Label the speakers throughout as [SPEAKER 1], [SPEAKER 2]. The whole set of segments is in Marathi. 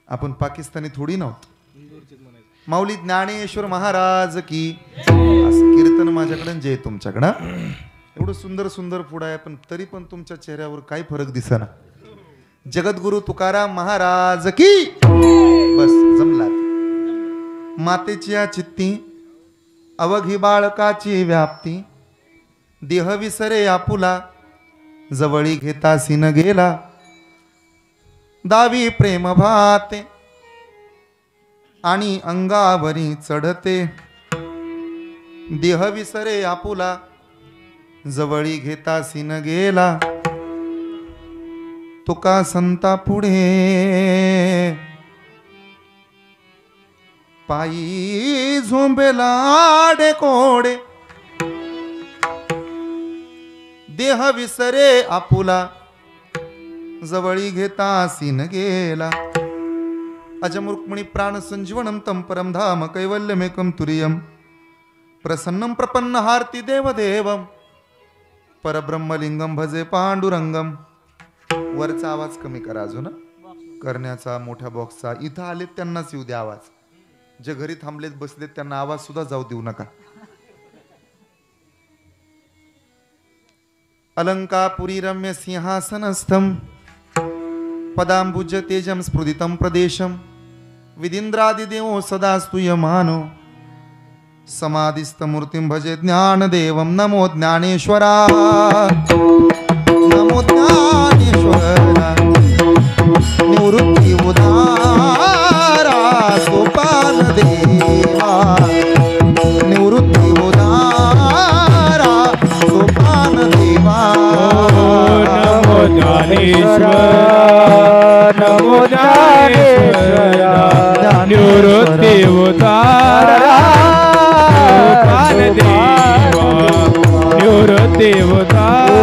[SPEAKER 1] आपण पाकिस्तानी थोडी नव्हतो. माऊली ज्ञानेश्वर महाराज की. असं कीर्तन माझ्याकडे जे तुमच्याकडं. एवढं सुंदर सुंदर पुढं आहे पण तरी पण तुमच्या चेहऱ्यावर काही फरक दिसेना. जगद्गुरु तुकाराम महाराज की. बस जमला. मातेची या चित्ती अवघी बाळकाची व्याप्ती. देह विसरे आपुला जवळी घेता सिन गेला. दावी प्रेम भाते आणि अंगावरी चढते. देह विसरे आपुला जवळी घेता सिन गेला. तुका संता पुढे पायी झोंबेला कोडे. देह विसरे आपुला जवळी घेता सिन गेला. अजमुरुक्मिणी प्राण संजीवनम तम परम धाम कैवल्यमेकम तुरीयम. प्रसन्नम प्रपन्न हार्ती देवदेवम. परब्रह्मलिंगम भजे पांडुरंगम. वरचा आवाज कमी करा अजून. करण्याचा मोठ्या बॉक्सचा. इथं आलेत त्यांनाच येऊ द्या आवाज. जे घरी थांबलेत बसलेत त्यांना आवाज सुद्धा जाऊ देऊ नका. अलंकापुरी रम्य सिंहासनस्थम पदांबुज तेजम स्फुदितम प्रदेशम. विदिंद्रादिदेवो सदा स्तूयमानो. समाधिस्थ मूर्तिं भजे ज्ञानदेवं. नमो ज्ञानेश्वरा नमो ज्ञानेश्वरा. निवृत्ति उदारा सोपान देवा. निवृत्ति उदारा सोपान देवा.
[SPEAKER 2] नमो ज्ञानेश्वरा नमो ज्ञानेश्वरा. निवृत्ति उदारा सोपान देवा. निवृत्ति उदारा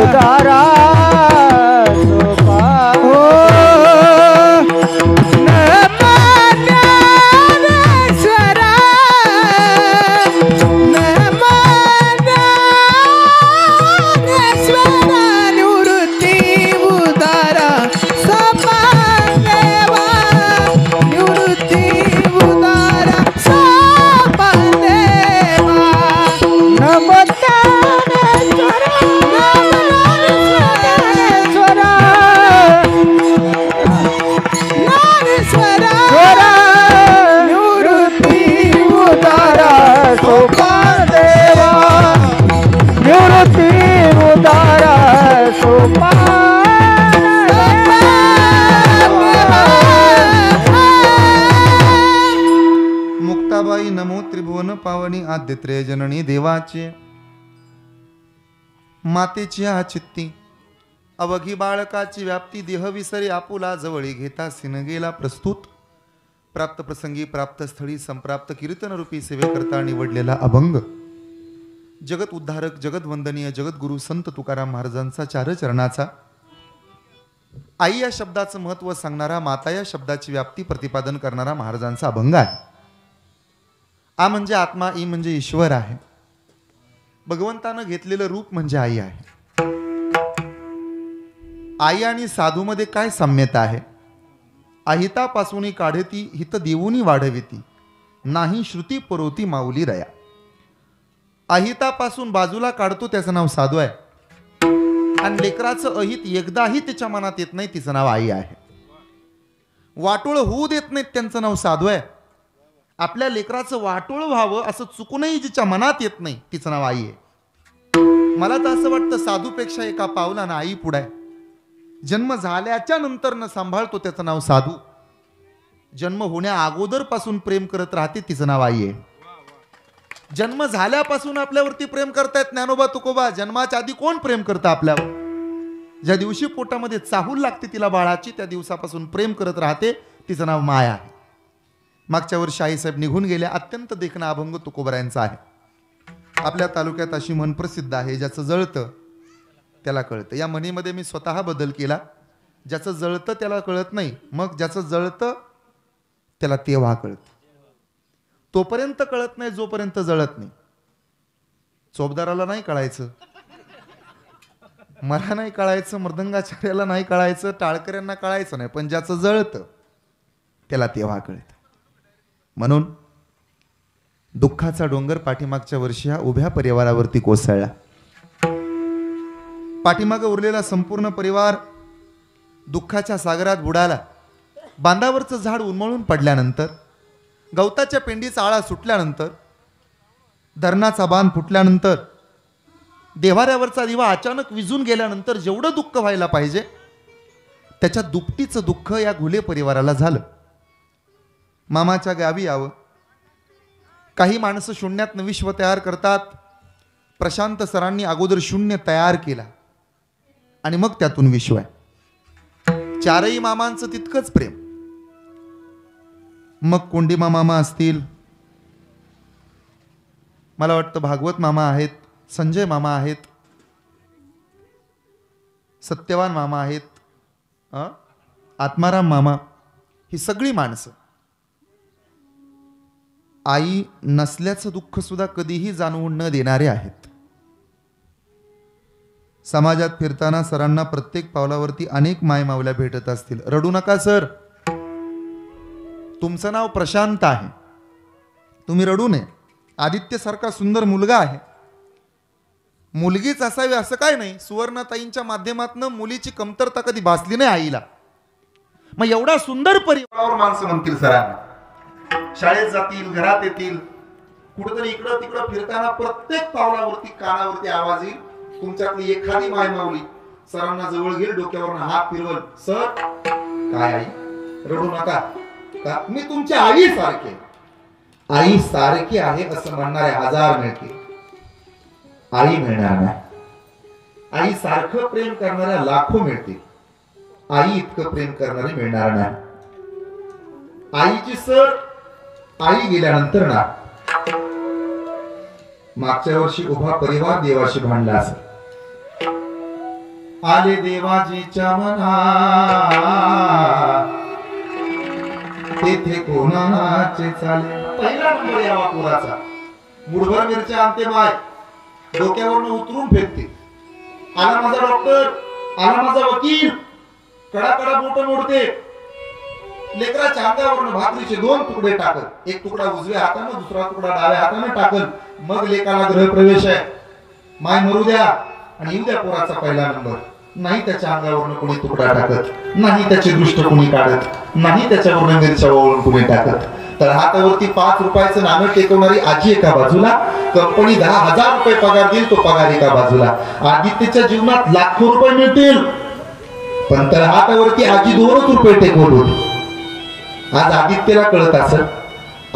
[SPEAKER 1] मुक्ताबाई नमो त्रिभुवन पावनी आद्यत्रेय जननी देवाचे. मातेची हा चित्ती अवघी बाळकाची व्याप्ती. देह विसरे आपुला जवळी घेता सिन गेला. प्रस्तुत प्राप्त प्रसंगी प्राप्त स्थळी संप्राप्त कीर्तन रूपी सेवेकरता निवडलेला अभंग. जगत उद्धारक जगत वंदनीय जगद्गुरु संत तुकाराम महाराजांचा चारचरणाचा. आई या शब्दाचं महत्व सांगणारा, माता या शब्दाची व्याप्ती प्रतिपादन करणारा महाराजांचा अभंग आहे. आ म्हणजे आत्मा, ई म्हणजे ईश्वर आहे. भगवंतानं घेतलेलं रूप म्हणजे आई आहे. आई आणि साधूमध्ये काय साम्यता आहे? अहितापासून काढती हित देऊनी वाढविती. नाही श्रुती पुरवती माऊली रया. अहितापासून बाजूला काढतो त्याचं नाव साधू आहे. आणि लेकराचं अहित एकदाही त्याच्या मनात येत नाही, तिचं नाव आई आहे. वाटोळ होऊ देत नाहीत, त्यांचं नाव साधू आहे. आपल्या लेकराचं वाटोळ व्हावं असं चुकूनही जिच्या मनात येत नाही, तिचं नाव आई आहे. मला तर असं वाटतं साधूपेक्षा एका पावलानं आई पुढे आहे. जन्म झाल्याच्या नंतर न सांभाळतो त्याचं नाव साधू. जन्म होण्या अगोदर पासून प्रेम करत राहते, तिचं नाव आई आहे. जन्म झाल्यापासून आपल्यावरती प्रेम करतायत ज्ञानोबा तुकोबा. जन्माच्या आधी कोण प्रेम करतं आपल्यावर? ज्या दिवशी पोटामध्ये चाहूल लागते तिला बाळाची, त्या दिवसापासून प्रेम करत राहते, तिचं नाव माया आहे. मागच्या वर्षी आईसाहेब निघून गेल्या. अत्यंत देखणा अभंग तुकोबरायांचा आहे. आपल्या तालुक्यात अशी म्हण प्रसिद्ध आहे, ज्याचं जळतं त्याला कळतं. या म्हणीमध्ये मी स्वतः बदल केला. ज्याचं जळतं त्याला कळत नाही, मग ज्याचं जळतं त्याला तेव्हा कळतं. तोपर्यंत कळत नाही जोपर्यंत जळत नाही. चोपदाराला नाही कळायचं, मला नाही कळायचं, मृदंगाचार्याला नाही कळायचं, टाळकऱ्यांना कळायचं नाही, पण ज्याचं जळतं त्याला तेव्हा कळतं. म्हणून दुःखाचा डोंगर पाठीमागच्या वर्षी हा उभ्या परिवारावरती कोसळला. पाठीमागं उरलेला संपूर्ण परिवार दुःखाच्या सागरात बुडाला. बांधावरचं झाड उन्मळून पडल्यानंतर, गवताच्या पेंडीचा आळा सुटल्यानंतर, धरणाचा बांध फुटल्यानंतर, देव्हाऱ्यावरचा दिवा अचानक विझून गेल्यानंतर जेवढं दुःख व्हायला पाहिजे त्याच्या दुपटीचं दुःख या घुले परिवाराला झालं. मामाच्या गावी यावं. काही माणसं शून्यातनं विश्व तयार करतात. प्रशांत सरांनी अगोदर शून्य तयार केला आणि मग त्यातून विश्व आहे. चारही मामांचं तितकंच प्रेम. मग कोंडीमा मामा असतील, मला वाटतं भागवत मामा आहेत, संजय मामा आहेत, सत्यवान मामा आहेत, आत्माराम मामा, ही सगळी माणसं आई नसल्याचं दुःख सुद्धा कधीही जाणवून न देणारे आहेत. समाजात फिरताना सरांना प्रत्येक पावलावरती अनेक मायमावल्या भेटत असतील. रडू नका सर, तुमचं नाव प्रशांत आहे, तुम्ही रडू नये. आदित्य सारखा सुंदर मुलगा आहे. मुलगीच असावी असं काय नाही. सुवर्णाताईंच्या माध्यमातून मुलीची कमतरता कधी भासली नाही आईला. मग एवढा सुंदर परिवारावर माणसं म्हणतील सरांना, शाळेत जातील, घरात येतील, कुठेतरी इकडं तिकडं फिरताना प्रत्येक पावलावरती कानावरती आवाज येईल. तुमच्यातली एखादी माय माऊली सरांना जवळ घेईल, डोक्यावरून हात फिरवल, सर काय आई रडू नका, का मी तुमच्या आई सारखे, आई सारखी आहे असं म्हणणारे हजार मिळतील. आई मिळणार नाही. आई सारखं प्रेम करणाऱ्या लाखो मिळतील. आई इतकं प्रेम करणारे मिळणार नाही. आईची सर आई गेल्यानंतर ना, मागच्या वर्षी उभा परिवार देवाशी भांडला असेल. आले देवाजीच्या मना तेथे कोणाचे चाले. पहिला नंबर यावा पुराचा. मुठभर मिरच्या आणते माय, डोक्यावरनं उतरून फेकते. आला माझा डॉक्टर, आला माझा वकील, कडाकडा बोट मोडते. लेकराच्या अंगावरनं भाकरीचे 2 तुकडे टाकत, एक तुकडा उजव्या हाताने, दुसरा तुकडा डाव्या हाताने टाकल. मग लेकाला गृहप्रवेश आहे. माय मरू द्या आणि येऊ द्या पोराचा पहिला नंबर. नाही त्याच्या अंगावरनं कोणी तुकडा टाकत, नाही त्याचे दृष्ट कोणी काढत, नाही त्याच्यावरनं मिरच्या ओळून कोणी टाकत. तर हातावरती 5 रुपयाचं नाणं टेकवणारी आजी एका बाजूला, कंपनी 10,000 रुपये पगार देईल तो पगार एका बाजूला. आदित्यच्या जीवनात लाखो रुपये मिळतील, पण तर हातावरती आजी 2 रुपये टेकवत होती. आज आदित्यला कळत असं,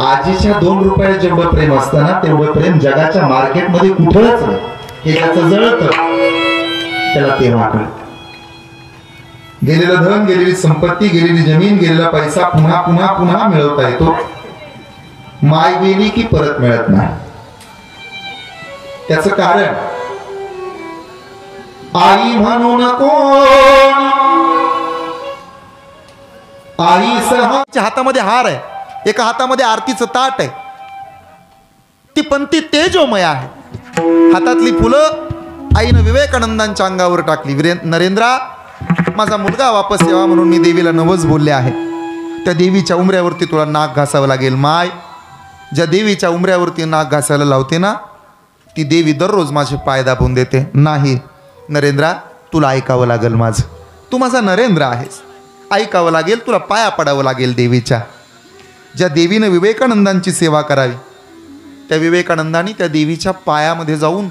[SPEAKER 1] आजीच्या 2 रुपयात जेवढं प्रेम असताना तेवढं प्रेम जगाच्या मार्केटमध्ये कुठंच नाही. हे त्याचं जळत, त्याला तेव्हा कळत. गेलेलं धन, गेलेली संपत्ती, गेलेली जमीन, गेलेला पैसा पुन्हा पुन्हा पुन्हा मिळवता येतो. माय गेली की परत मिळत नाही. त्याचं कारण आई म्हणून कोण, आई सहाच्या हातामध्ये हार आहे, एका हातामध्ये आरतीचं ताट आहे. ती पंथी तेजोमय आहे. हातातली फुलं आईनं विवेकानंदांच्या अंगावर टाकली. नरेंद्रा, माझा मुलगा वापस यावा म्हणून मी देवीला नवस बोलले आहे. त्या देवीच्या उमऱ्यावरती तुला नाक घासावं लागेल. माय ज्या देवीच्या उमऱ्यावरती नाक घासायला लावते ना, ती देवी दररोज माझे पाय दाबून देते. नाही नरेंद्रा, तुला ऐकावं लागेल माझं. तू माझा नरेंद्र आहेस, ऐकावं लागेल, तुला पाया पडावं लागेल देवीच्या. ज्या देवीनं विवेकानंदांची सेवा करावी, त्या विवेकानंदांनी त्या देवीच्या पायामध्ये जाऊन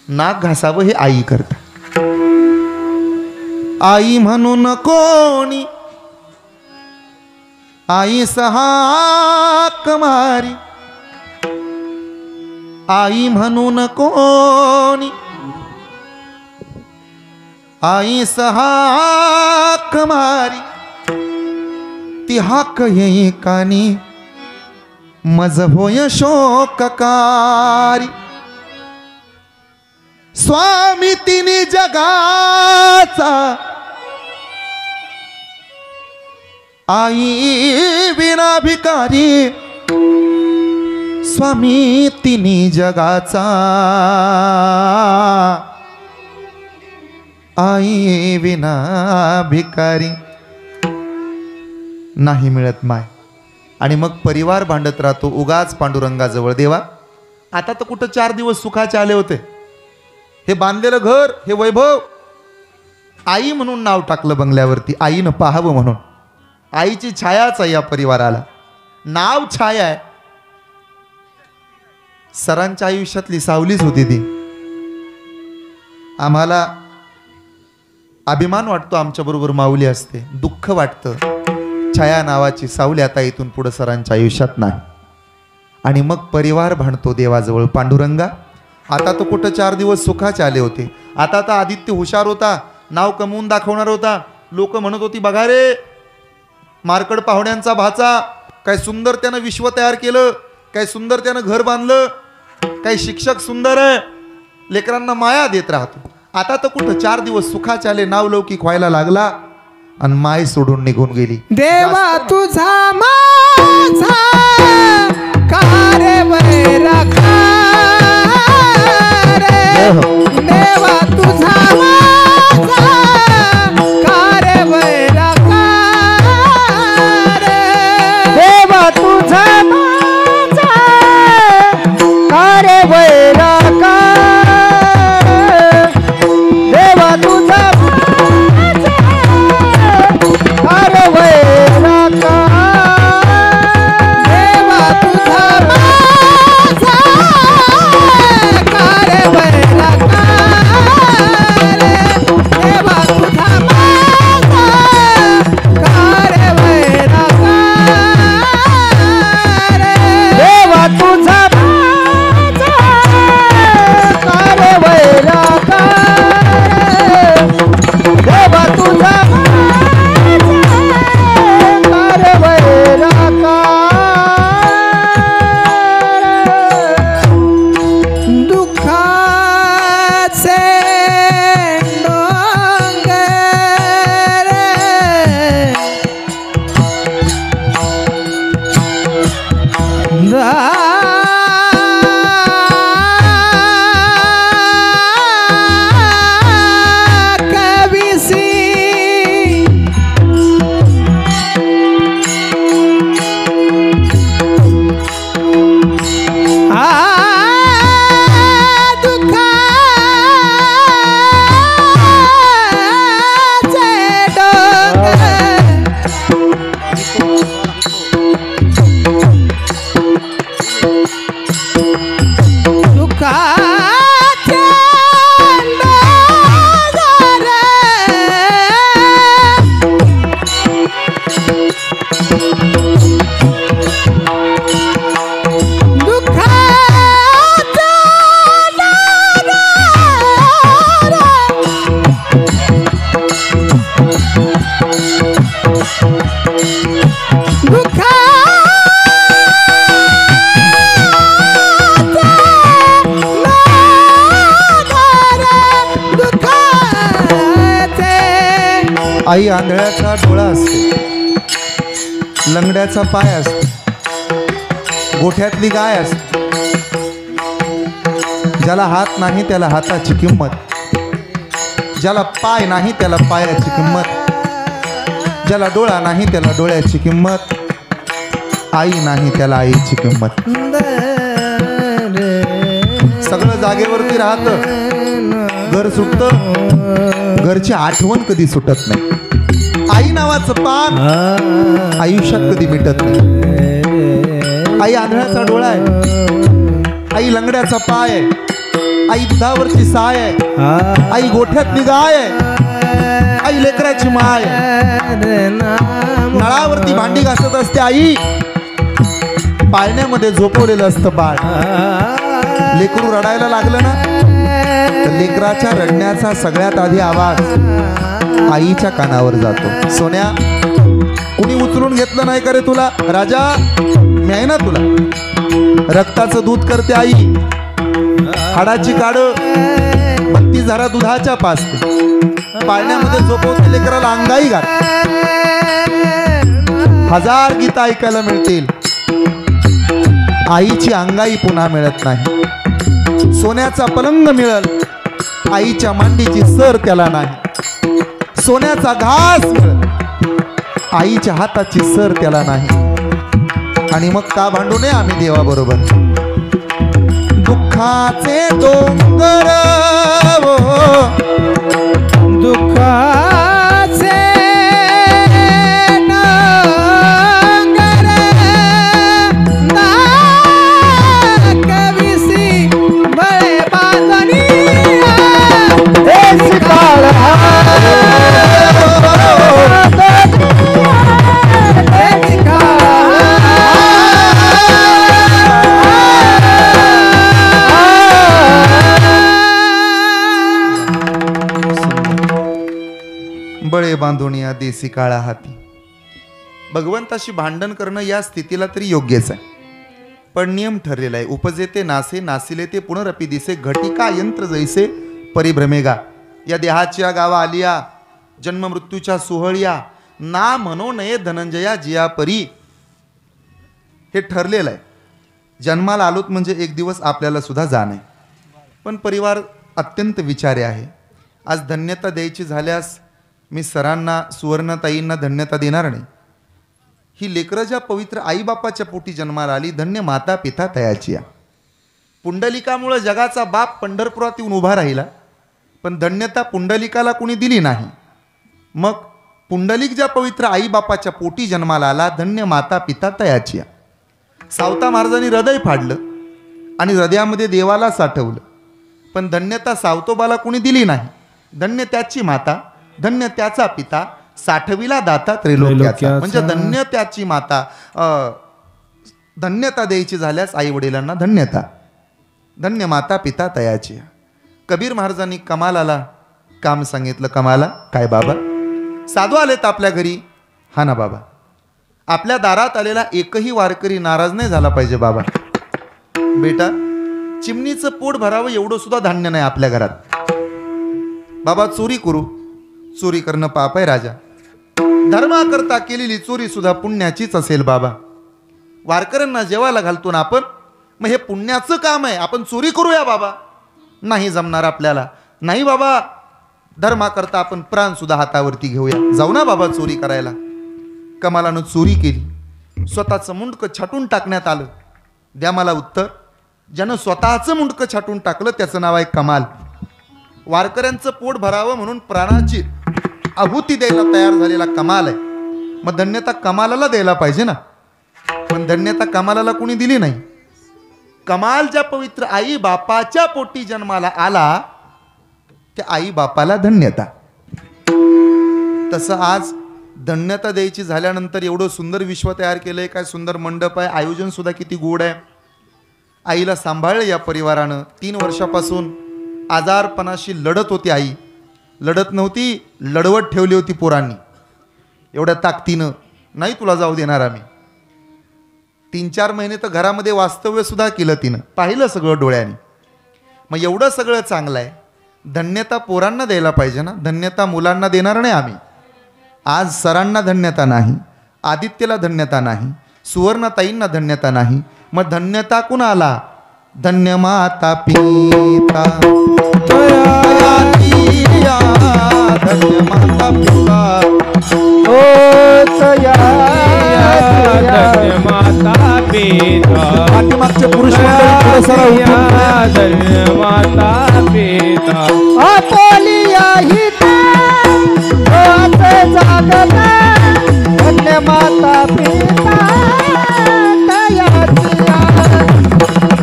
[SPEAKER 1] नाक घासावं हे आई करता. आई म्हणून कोणी, आई सहाक मारी, आई म्हणून कोणी, आई सहाक मारी. ती हाक येई कानी, मज होय शोककारी. स्वामी तिनी जगाचा, आई विना भिकारी. स्वामी तिनी जगाचा, आई विना भिकारी. नाही मिळत माय. आणि मग परिवार भांडत राहतो उगाच पांडुरंगाजवळ. देवा आता तर कुठं 4 दिवस सुखाचे आले होते, हे बांधलेलं घर, हे वैभव. आई म्हणून नाव टाकलं बंगल्यावरती, आईनं पाहावं म्हणून. आईची छायाच आहे या परिवाराला, नाव छाया आहे. सरांच्या आयुष्यातली सावलीच होती ती. आम्हाला अभिमान वाटतो आमच्याबरोबर माऊली असते, दुःख वाटतं छाया नावाची सावली आता इथून पुढे सरांच्या आयुष्यात नाही. आणि मग परिवार भांडतो देवाजवळ, पांडुरंगा आता तो कुठं 4 दिवस सुखाचे आले होते, आता तर आदित्य हुशार होता, नाव कमवून दाखवणार होता. लोक म्हणत होती बघा रे मार्कड पाहुण्यांचा भाचा, काय सुंदर त्यानं विश्व तयार केलं, काय सुंदर त्यानं घर बांधलं, काय शिक्षक सुंदर आहे, लेकरांना माया देत राहतो. आता तर कुठं 4 दिवस सुखाचे आले, नावलौकिक व्हायला लागला आणि माय सोडून निघून गेली.
[SPEAKER 2] देवा तुझा माझा कार्य वैरा देवा तुझा माझा कार्य वैरा देवा तुझा माझा कार्य वैरा देवा तुझा माझा कार्य वैरा देवा तुझा माझा कार्य वैरा देवा तुझा माझा कार्य वैरा देवा तुझा माझा कार्य वैरा देवा तुझा कार्य वैरा दुःखाचे डोंगर कविसी
[SPEAKER 1] आई आंधळ्याचा डोळा असते, लंगड्याचा पाय असतो, गोठ्यातली गाय असते. ज्याला हात नाही त्याला हाताची किंमत, ज्याला पाय नाही त्याला पायाची किंमत, ज्याला डोळा नाही त्याला डोळ्याची किंमत, आई नाही त्याला आईची किंमत. सगळं जागेवरती राहतं, घर सुटतं, घरची आठवण कधी सुटत नाही. आई नावाचं पान आयुष्यात कधी मिटत नाही. आई आंधळ्याचा डोळा आहे, आई लंगड्याचा पाय आहे, आई दुधावरची साय आहे, आई गोठ्यातली गाय आहे, आई लेकराची माय आहे. नळावरती भांडी घासत असते आई, पाळण्यामध्ये झोपवलेलं असतं बाळ. लेकरू रडायला लागलं ना तर लेकराच्या रडण्याचा सगळ्यात आधी आवाज आईच्या कानावर जातो. सोन्या कुणी उचलून घेतलं नाही का रे तुला, राजा मी आहे ना तुला. रक्ताचं दूध करते आई, हाडाची काढ 32 झारा दुधाच्या पाजते, पाळण्यामध्ये झोपवते लेकराला अंगाई घाल. 1000 गीत ऐकायला मिळतील, आईची अंगाई पुन्हा मिळत नाही. सोन्याचा पलंग मिळल, आईच्या मांडीची सर त्याला नाही. सोन्याचा घास मिळल, आईच्या हाताची सर त्याला नाही. आणि मग का भांडू नये आम्ही देवाबरोबर. दुःखाचे डोंगर ओ,
[SPEAKER 2] दुःखाचे नांगर दाखविसी बळे बांधणी देशी काळ देशी
[SPEAKER 1] बळे बांधून या देसी काळा हाती. भगवंताशी भांडण करणं या स्थितीला तरी योग्यच आहे, पण नियम ठरलेला आहे. उपजे ते नासे, नासिले ते पुनरपी दिसे, घटिका यंत्र जैसे परिभ्रमेगा. या देहाच्या गावा आलिया, जन्म मृत्यूच्या सुहळिया, ना म्हणो नये धनंजया जिया परी. हे ठरलेलं आहे. जन्माला आलोत म्हणजे एक दिवस आपल्याला सुद्धा जाण आहे. पण परिवार अत्यंत विचारे आहे. आज धन्यता द्यायची झाल्यास मी सरांना, सुवर्णताईंना धन्यता देणार नाही. ही लेकरं ज्या पवित्र आईबापाच्या पोटी जन्माला आली, धन्य माता पिता तयाची या. पुंडलिकामुळं जगाचा बाप पंढरपुरात येऊन उभा राहिला, पण धन्यता पुंडलिकाला कुणी दिली नाही. मग पुंडलिक ज्या पवित्र आईबापाच्या पोटी जन्माला आला, धन्य माता पिता तयाची या. सावता महाराजांनी हृदय फाडलं आणि हृदयामध्ये देवाला साठवलं, पण धन्यता सावतोबाला कुणी दिली नाही. धन्य त्याची माता, धन्य त्याचा पिता, साठविला दाता त्रैलोक्याचा. म्हणजे धन्य त्याची माता. धन्यता द्यायची झाल्यास आई वडिलांना धन्यता. धन्य माता पिता तयाची. कबीर महाराजांनी कमालाला काम सांगितलं. कमाला काय बाबा? साधू आलेत आपल्या घरी. हा ना बाबा. आपल्या दारात आलेला एकही वारकरी नाराज नाही झाला पाहिजे बाबा. बेटा, चिमणीचं पोट भरावं एवढं सुद्धा धान्य नाही आपल्या घरात. बाबा चोरी करू, चोरी करणं पाप आहे राजा. धर्माकरता केलेली चोरी सुद्धा पुण्याचीच असेल बाबा. वारकऱ्यांना जेवायला घालतो ना आपण, मग हे पुण्याचं काम आहे, आपण चोरी करूया बाबा. नाही जमणार आपल्याला. नाही बाबा, धर्माकरता आपण प्राण सुद्धा हातावरती घेऊया. जाऊ ना बाबा चोरी करायला. कमालानं चोरी केली. स्वतःचं मुंडकं छाटून टाकण्यात आलं. द्या मला उत्तर. ज्यानं स्वतःचं मुंडकं छाटून टाकलं त्याचं नाव आहे कमाल. वारकऱ्यांचं पोट भरावं म्हणून प्राणाची आहुती द्यायला तयार झालेला कमाल आहे. मग धन्यता कमालाला द्यायला पाहिजे ना. पण धन्यता कमालाला कुणी दिली नाही. कमाल ज्या पवित्र आई बापाच्या पोटी जन्माला आला, त्या आई बापाला धन्यता. तसं आज धन्यता द्यायची झाल्यानंतर एवढं सुंदर विश्व तयार केलंय. काय सुंदर मंडप आहे. आयोजन सुद्धा किती गोड आहे. आईला सांभाळलं या परिवारानं. 3 वर्षापासून आजारपणाशी लढत होती आई. लढत नव्हती, लढवत ठेवली होती पोरांनी. एवढ्या ताकदीनं नाही तुला जाऊ देणार आम्ही. 3-4 महिने तर घरामध्ये वास्तव्य सुद्धा केलं तिनं. पाहिलं सगळं डोळ्याने. मग एवढं सगळं चांगलं आहे. धन्यता पोरांना द्यायला पाहिजे ना. धन्यता मुलांना देणार नाही आम्ही. आज सरांना धन्यता नाही, आदित्यला धन्यता नाही, सुवर्णताईंना धन्यता नाही. मग धन्यता कुणाला? धन्य माता पिता तया, धन्य माता पिता
[SPEAKER 2] ओ तया
[SPEAKER 3] धन्य माता पिता.
[SPEAKER 1] पाठीमागचे पुरुष मंडळी थोडं उठून
[SPEAKER 3] धन्य माता पिता.
[SPEAKER 2] आपोलिया हिता जागता धन्य माता पिता तयाचिया.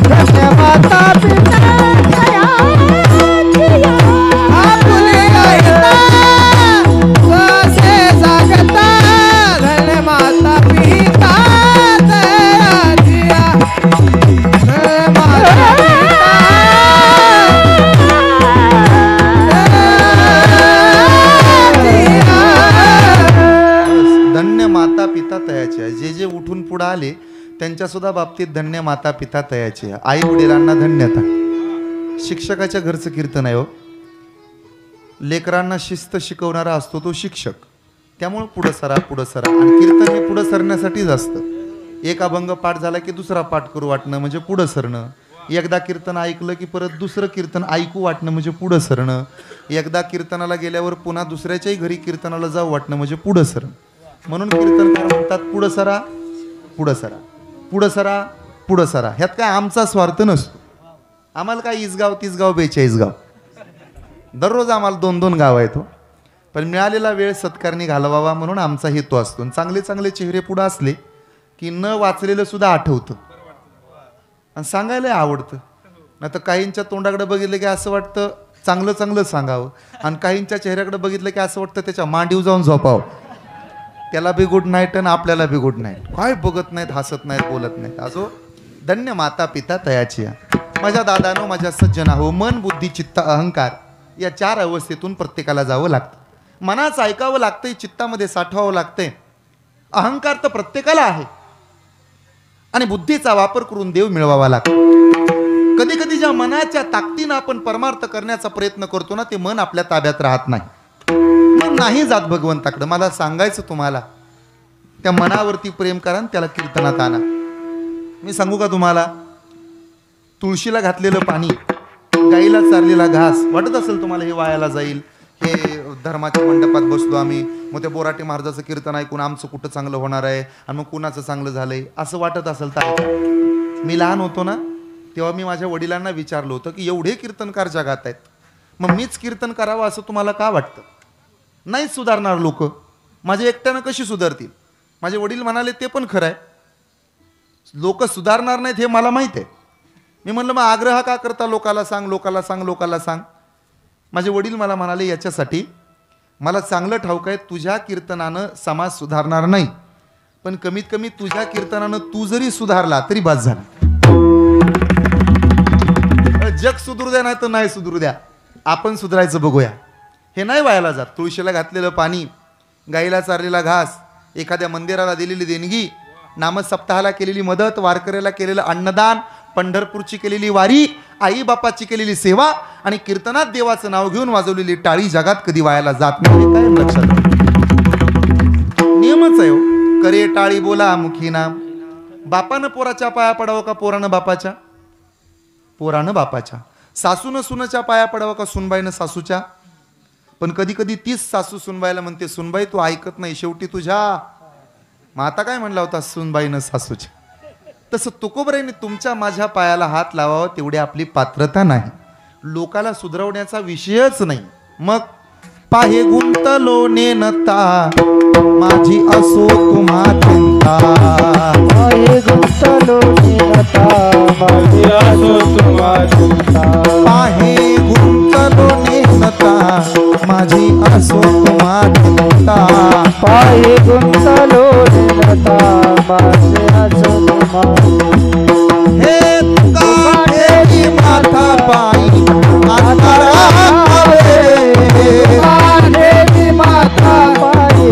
[SPEAKER 2] धन्य माता पिता तयाचिया. आपोलिया हिता जागता धन्य माता पिता तयाचिया. धन्य माता
[SPEAKER 1] धन्य माता पिता तयाचे आहे. जे जे उठून पुढे आले त्यांच्या सुद्धा बाबतीत धन्य माता पिता तयाचे आहे. आई वडिलांना धन्यता. शिक्षकाच्या घरचं कीर्तन आहे हो. लेकरांना शिस्त शिकवणारा असतो तो शिक्षक. त्यामुळे पुढं सरा पुढं सरा. आणि कीर्तन हे पुढं सरण्यासाठीच असतं. एक अभंग पाठ झाला की दुसरा पाठ करू वाटणं म्हणजे पुढं सरणं. एकदा कीर्तन ऐकलं की परत दुसरं कीर्तन ऐकू वाटणं म्हणजे पुढं सरणं. एकदा कीर्तनाला गेल्यावर पुन्हा दुसऱ्याच्याही घरी कीर्तनाला जाऊ वाटणं म्हणजे पुढं सरणं. म्हणून कीर्तनकार म्हणतात पुढं सरा पुढं सरा. पुढं सरा पुढं सरा. ह्यात काय आमचा स्वार्थ नसतो. आम्हाला काय 20 गाव 30 गाव 42 गाव, दररोज आम्हाला 2-2 गाव आहेत हो. पण मिळालेला वेळ सत्कारणी घालवावा म्हणून आमचा हेतू असतो. आणि चांगले चांगले चेहरे पुढं असले की न वाचलेलं सुद्धा आठवतं आणि सांगायला आवडतं. नाही तर काहींच्या तोंडाकडे बघितलं की असं वाटतं चांगलं चांगलं सांगावं, आणि काहींच्या चेहऱ्याकडे बघितलं की असं वाटतं त्याच्या मांडीव जाऊन झोपावं. त्याला बी गुड नाईट आणि आपल्याला बी गुड नाईट. काय बघत नाहीत, हसत नाहीत, बोलत नाहीत. असो, धन्य माता पिता तयाची. माझ्या दादानो, माझ्या सज्जना हो, मन बुद्धी चित्त अहंकार या 4 अवस्थेतून प्रत्येकाला जावं लागतं. मनाचं ऐकावं लागतंय, चित्तामध्ये साठवावं लागतंय. अहंकार तर प्रत्येकाला आहे आणि बुद्धीचा वापर करून देव मिळवावा लागतो. कधी कधी ज्या मनाच्या ताकदीनं आपण परमार्थ करण्याचा प्रयत्न करतो ना, ते मन आपल्या ताब्यात राहत नाही. मन नाही जात भगवंताकडे. मला सांगायचं तुम्हाला, त्या मनावरती प्रेम करा आणि त्याला कीर्तनात आणा. मी सांगू का तुम्हाला, तुळशीला घातलेलं पाणी, गाईला चारलेला घास, वाटत असेल तुम्हाला हे वायाला जाईल, हे धर्माच्या मंडपात बसलो आम्ही, मग त्या बोराटे महाराजाचं कीर्तन ऐकून आमचं कुठं चांगलं होणार आहे आणि मग कुणाचं चांगलं झालंय असं वाटत असेल तर. मी लहान होतो ना, तेव्हा मी माझ्या वडिलांना विचारलं होतं की एवढे कीर्तनकार जगात आहेत, मग मीच कीर्तन करावं असं तुम्हाला का वाटतं? नाही सुधारणार लोक, माझे एकट्यानं कशी सुधारतील? माझे वडील म्हणाले ते पण खरं आहे, लोक सुधारणार नाहीत हे मला माहीत आहे. मी म्हणलं मग आग्रह का करता, लोकाला सांग, लोकाला सांग, लोकाला सांग. माझे वडील मला म्हणाले याच्यासाठी मला चांगलं ठाऊक आहे, तुझ्या कीर्तनानं समाज सुधारणार नाही, पण कमीत कमी तुझ्या कीर्तनानं तू जरी सुधारला तरी बस झाला. जग सुधरू द्या नाही तर नाही सुधरू द्या, आपण सुधारायचं बघूया. हे नाही वायाला जात. तुळशीला घातलेलं पाणी, गाईला चारलेला घास, एखाद्या मंदिराला दिलेली देणगी, नामसप्ताहाला केलेली मदत, वारकऱ्याला केलेलं अन्नदान, पंढरपूरची केलेली वारी, आई बापाची केलेली सेवा आणि कीर्तनात देवाचं नाव घेऊन वाजवलेली टाळी जगात कधी वायाला जात नाही. हे काय लक्षात नियमच आहे हो. करे टाळी बोला मुखी नाम. बापानं पोराच्या पाया पडावं का पोरानं बापाच्या? पोरानं बापाच्या. सासूनं सुनाच्या पाया पडावं का सुनबाईनं सासूच्या? पण कधी कधी तीच सासू सुनबाईला म्हणते, सुनबाई तू ऐकत नाही, शेवटी तुझ्या. मग आता काय म्हणला होता सुनबाईनं सासूच्या? तसं तुकोबराईने तुमच्या माझ्या पायाला हात लावावा तेवढी आपली पात्रता नाही, लोकाला सुधरवण्याचा विषयच नाही. मग पाहे गुंतलो नेनता माझी असो तुम्हा चिंता.
[SPEAKER 2] पाहे गुंतलो नेनता माझी असो तुम्हा चिंता.
[SPEAKER 1] पाहे गुंतलो नेनता माझी असो तुम्हा चिंता.
[SPEAKER 2] पाहे गुंतलो नेनता माझी असो तुम्हा.
[SPEAKER 1] हे काठेरी माथा पायी आता राहावे.
[SPEAKER 2] काठेरी माथा पायी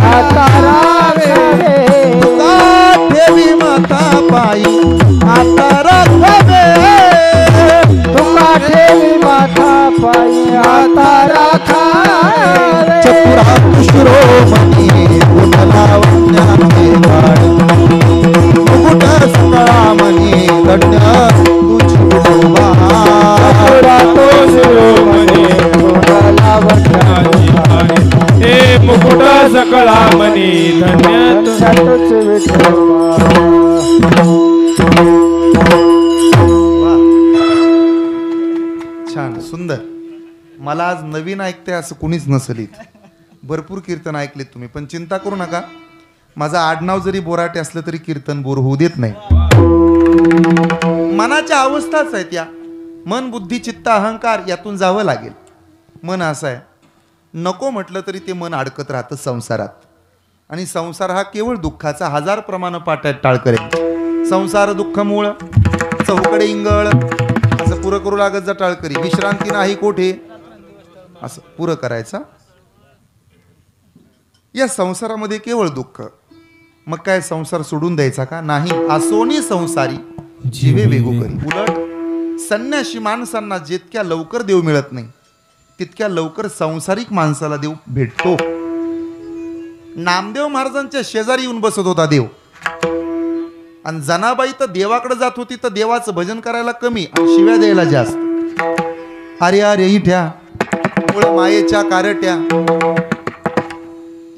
[SPEAKER 2] आता राहावे.
[SPEAKER 1] काठेरी माथा पायी आता राहावे.
[SPEAKER 2] काठेरी माथा पायी आता राखावे.
[SPEAKER 1] चतुरा शिरोमणी गुणलावण्याचे वाड. मुकुट सकळामणी दंड तुझी विठोबा.
[SPEAKER 3] चतुरा तो शिरोमणी
[SPEAKER 2] गुणलावण्याची वाड.
[SPEAKER 3] हे मुकुट सकळा मनी धन्य
[SPEAKER 2] तुझ विठोबा.
[SPEAKER 1] छान सुंदर. मला आज नवीन ऐकते असं कुणीच नसेल इथे. भरपूर कीर्तन ऐकलेत तुम्ही, पण चिंता करू नका, माझं आडनाव जरी बोराटे असलं तरी कीर्तन बोर होऊ देत नाही. मनाच्या अवस्थाच आहेत या. मन बुद्धी चित्त अहंकार यातून जावं लागेल. मन असं आहे, नको म्हटलं तरी ते मन अडकत राहतं संसारात, आणि संसार हा केवळ दुःखाचा 1000 प्रमाण पाट्यात टाळ करेल. संसार दुःख मूळ चौकडे इंगळ, असं पुरं करू लागत जा टाळकरी. विश्रांती नाही कोठे, असं पुरं करायचा. या संसारामध्ये केवळ दुःख. मग काय संसार सोडून द्यायचा का? नाही. असोनी संसारी जीवे वेगू करी. उलट संन्याशी माणसांना जितक्या लवकर देव मिळत नाही तितक्या लवकर संसारिक माणसाला देव भेटतो. नामदेव महाराजांच्या शेजारी येऊन बसत होता देव, आणि जनाबाई तर देवाकडे जात होती तर देवाचं भजन करायला कमी आणि शिव्या द्यायला जास्त. अरे अरे इठ्या मुळ मायेच्या कारट्या.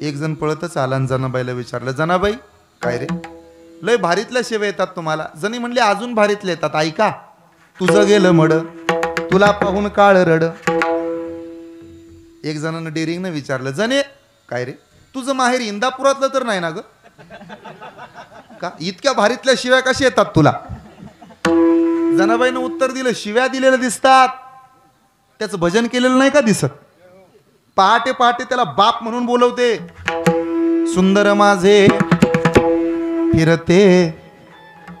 [SPEAKER 1] एक जण पळतच आला आणि जनाबाईला विचारलं, जनाबाई काय रे, लय भारीतल्या शिव्या येतात तुम्हाला. जणी म्हणले अजून भारीतले येतात. ऐका, तुझं गेलं मड, तुला पाहून काळ रड. एक जणांना डेरिंगनं विचारलं, जणे काय रे तुझं माहेर इंदापुरातलं तर नाही ना ग? का इतक्या भारीतल्या शिव्या कशा येतात तुला? जनाबाईनं उत्तर दिलं, शिव्या दिलेल्या दिसतात, त्याचं भजन केलेलं नाही का दिसत? पहाटे पहाटे त्याला बाप म्हणून बोलवते. सुंदर माझे फिरते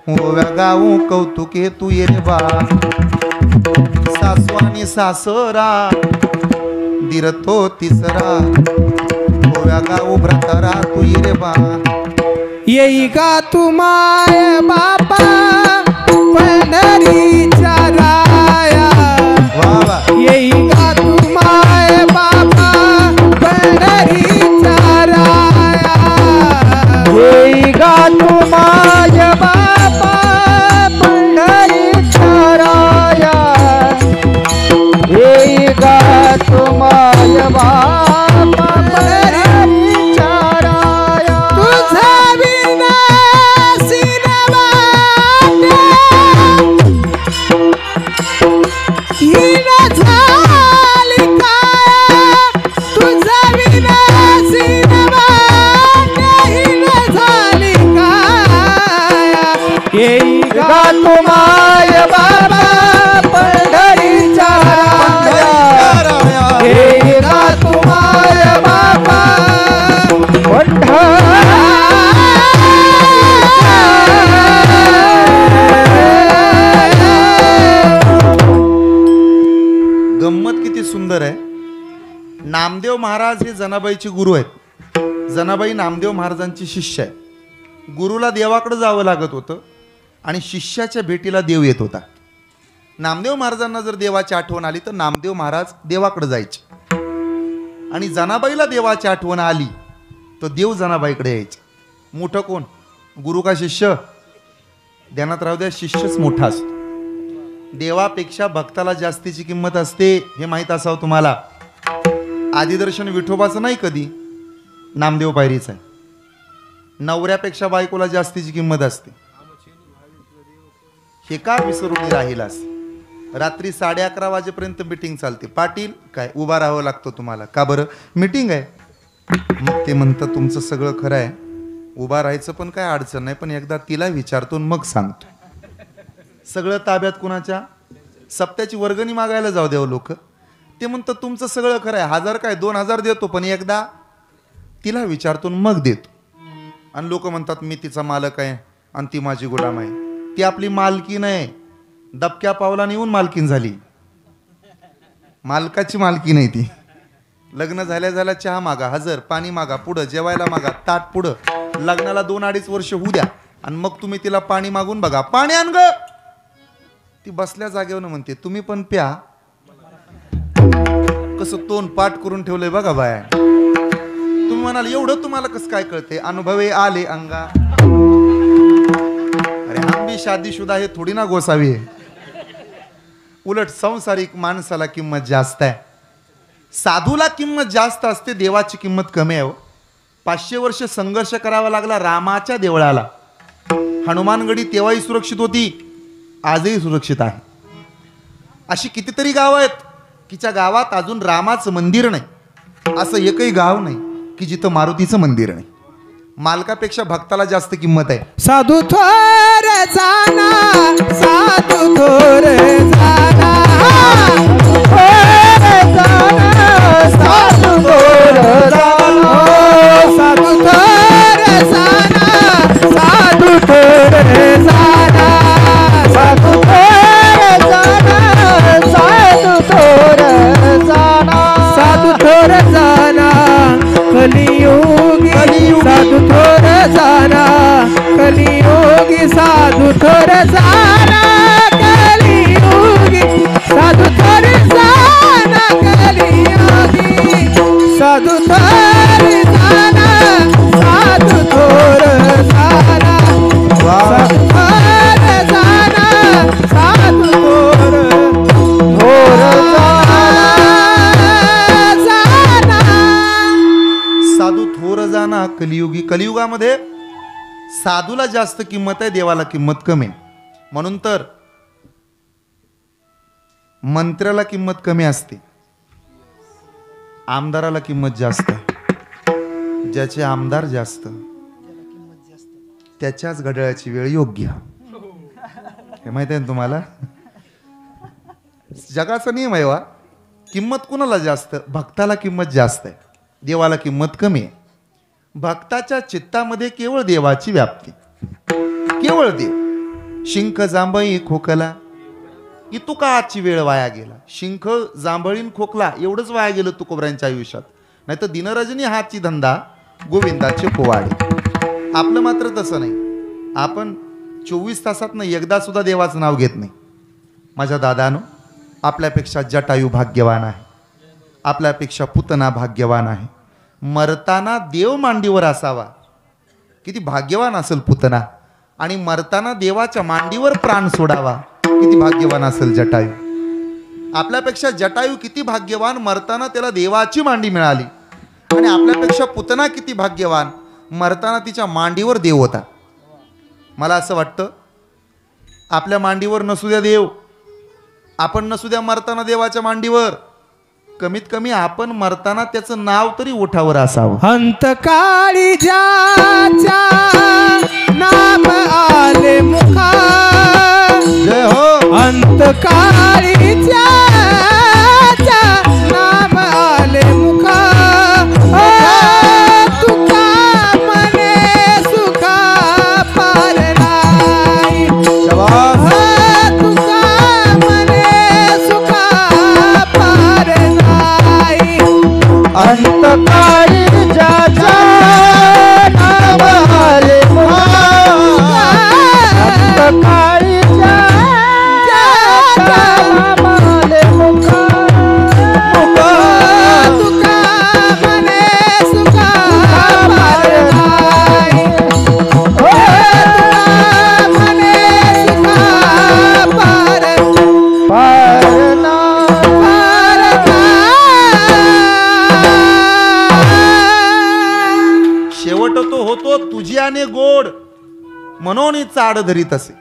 [SPEAKER 1] ओव्या गाऊ कौतुके तू ये रे बा. सासू आणि सासरा दिरतो तिसरा ओव्या गाऊ भ्रतारा तू ये रे बा.
[SPEAKER 2] येई का तू माय बापा पंढरीच्या राया.
[SPEAKER 1] वा वा.
[SPEAKER 2] येई का तू माय बापा पंढरीच्या राया. येई का तू माय बापा पंढरीच्या राया. येई का तू माय बापा पंढरीच्या राया. तुझा विनाशी नवाटे हीन झाली काय. तुझा विनाशी नवाटे हीन झाली काय. येई का तू माय बाबा पंढरीच्या राया. येई का तू माय बाबा
[SPEAKER 1] गंमत किती सुंदर आहे. नामदेव महाराज हे जनाबाईचे गुरु आहेत. जनाबाई नामदेव महाराजांची शिष्य आहे. गुरुला देवाकडे जावं लागत होतं आणि शिष्याच्या भेटीला देव येत होता. नामदेव महाराजांना जर देवाची आठवण आली तर नामदेव महाराज देवाकडे जायचे आणि जनाबाईला देवाची आठवण आली तर देव जनाबाईकडे यायचे. मोठं कोण, गुरु का शिष्य? ध्यानात राहू द्या, शिष्यच मोठा असतो. देवापेक्षा भक्ताला जास्तीची किंमत असते, हे माहीत असावं तुम्हाला. आदिदर्शन विठोबाचं नाही कधी, नामदेव पायरीचं आहे. नवऱ्यापेक्षा बायकोला जास्तीची किंमत असते. हे का विसरून राहिलास? रात्री 11:30 वाजेपर्यंत मीटिंग चालते. पाटील काय उभा राहावं लागतं तुम्हाला? का बरं? मीटिंग आहे. मग ते म्हणतं तुमचं सगळं खरं आहे, उभा राहायचं पण काय अडचण नाही, पण एकदा तिला विचारतो मग सांगतो. सगळं ताब्यात कुणाच्या? सप्त्याची वर्गणी मागायला जाऊ द्यावं लोक. ते म्हणतं तुमचं सगळं खरं आहे, 1000 काय 2000 देतो, पण एकदा तिला विचारतो मग देतो. आणि लोक म्हणतात मी तिचा मालक आहे आणि ती माझी गुलाम आहे. ती आपली मालकीन आहे, दबक्या पावलाने येऊन मालकीन झाली. मालकाची मालकी नाही ती. लग्न झाल्या झाल्या चहा मागा, हजर, पाणी मागा, पुढं जेवायला मागा, ताट पुढं. लग्नाला 2-2.5 वर्ष होऊ द्या आणि मग तुम्ही तिला पाणी मागून बघा, पाणी आण ग. ती बसल्या जागेवर म्हणते तुम्ही पण प्या. कसं तोंड पाठ करून ठेवलंय बघा बाया. तुम्ही म्हणाल एवढं तुम्हाला कसं काय कळते? अनुभवे आले अंगा. अरे हम भी शादीशुदा हे थोडी ना गोसावी आहे. उलट संसारिक माणसाला किंमत जास्त आहे. साधूला किंमत जास्त असते, देवाची किंमत कमी आहे. 500 वर्ष संघर्ष करावा लागला रामाच्या देवळाला. हनुमानगडी तेव्हाही सुरक्षित होती, आजही सुरक्षित आहे. अशी कितीतरी गावं आहेत की ज्या गावात अजून रामाचं मंदिर नाही. असं एकही गाव नाही की जिथं मारुतीचं मंदिर नाही. मालकापेक्षा भक्ताला जास्त किंमत आहे.
[SPEAKER 2] साधू थोर जाना, साधू थोर जाना, थोर जाना, साधू थोर जाना, साधू थोर जाना, साधू थोर जाना, साधू थोर जाना, साधू थोर जाना, साधू थोर जाना, कलियुगी साधू थोर जाना, कलियुगी साधू थोर जाना, कलियुगी साधू थोर जाना, कलियुगी साधू थोर जाना, साधू थोर जाना, साधू थोर जाना, साधू थोर
[SPEAKER 1] साधू थोर जाना कलियुगी. कलियुगामध्ये साधूला जास्त किंमत आहे, देवाला किंमत कमी आहे. म्हणून तर मंत्र्याला किंमत कमी असते, आमदाराला किंमत जास्त आहे. ज्याचे आमदार जास्त त्याच्याच घड्याळाची वेळ योग्य. हे माहिती आहे ना तुम्हाला? जगाचा नियम आहे वा. किंमत कुणाला जास्त? भक्ताला किंमत जास्त आहे, देवाला किंमत कमी आहे. भक्ताच्या चित्तामध्ये केवळ देवाची व्याप्ती, केवळ देव. शिंक जांभई खोकला, इतू का आजची वेळ वाया गेला. शिंक जांभळीन खोकला एवढंच वाया गेलं तुकोबऱ्यांच्या आयुष्यात. नाही तर दिनरजनी हाची धंदा, गोविंदाचे पोवाडे. आपलं मात्र तसं नाही. आपण 24 तासातनं एकदा सुद्धा देवाचं नाव घेत नाही. माझ्या दादानो, आपल्यापेक्षा जटायू भाग्यवान आहे, आपल्यापेक्षा पुतना भाग्यवान आहे. मरताना देव मांडीवर असावा. किती भाग्यवान असेल पुतना. आणि मरताना देवाच्या मांडीवर प्राण सोडावा. किती भाग्यवान असेल जटायू. आपल्यापेक्षा जटायू किती भाग्यवान, मरताना त्याला देवाची मांडी मिळाली. आणि आपल्यापेक्षा पुतना किती भाग्यवान, मरताना तिच्या मांडीवर देव होता. मला असं वाटतं आपल्या मांडीवर नसू द्या देव, आपण नसू द्या मरताना देवाच्या मांडीवर, कमीत कमी आपण मरताना त्याचं नाव तरी ओठावर असावं.
[SPEAKER 2] अंतकाळी ज्याच्या नाम आले मुखा,
[SPEAKER 1] जय हो.
[SPEAKER 2] अंतकाळी ज्याच्या नाम आले मुखा, तुका मने सुखा पार नाही.
[SPEAKER 1] शाबास.
[SPEAKER 2] तुका मने सुखा पार नाही.
[SPEAKER 3] अंतकाळी ज्याच्या नाम आले मुखा, अंतकाळी
[SPEAKER 1] तुझ्याने गोड म्हणून चाड धरीत असे.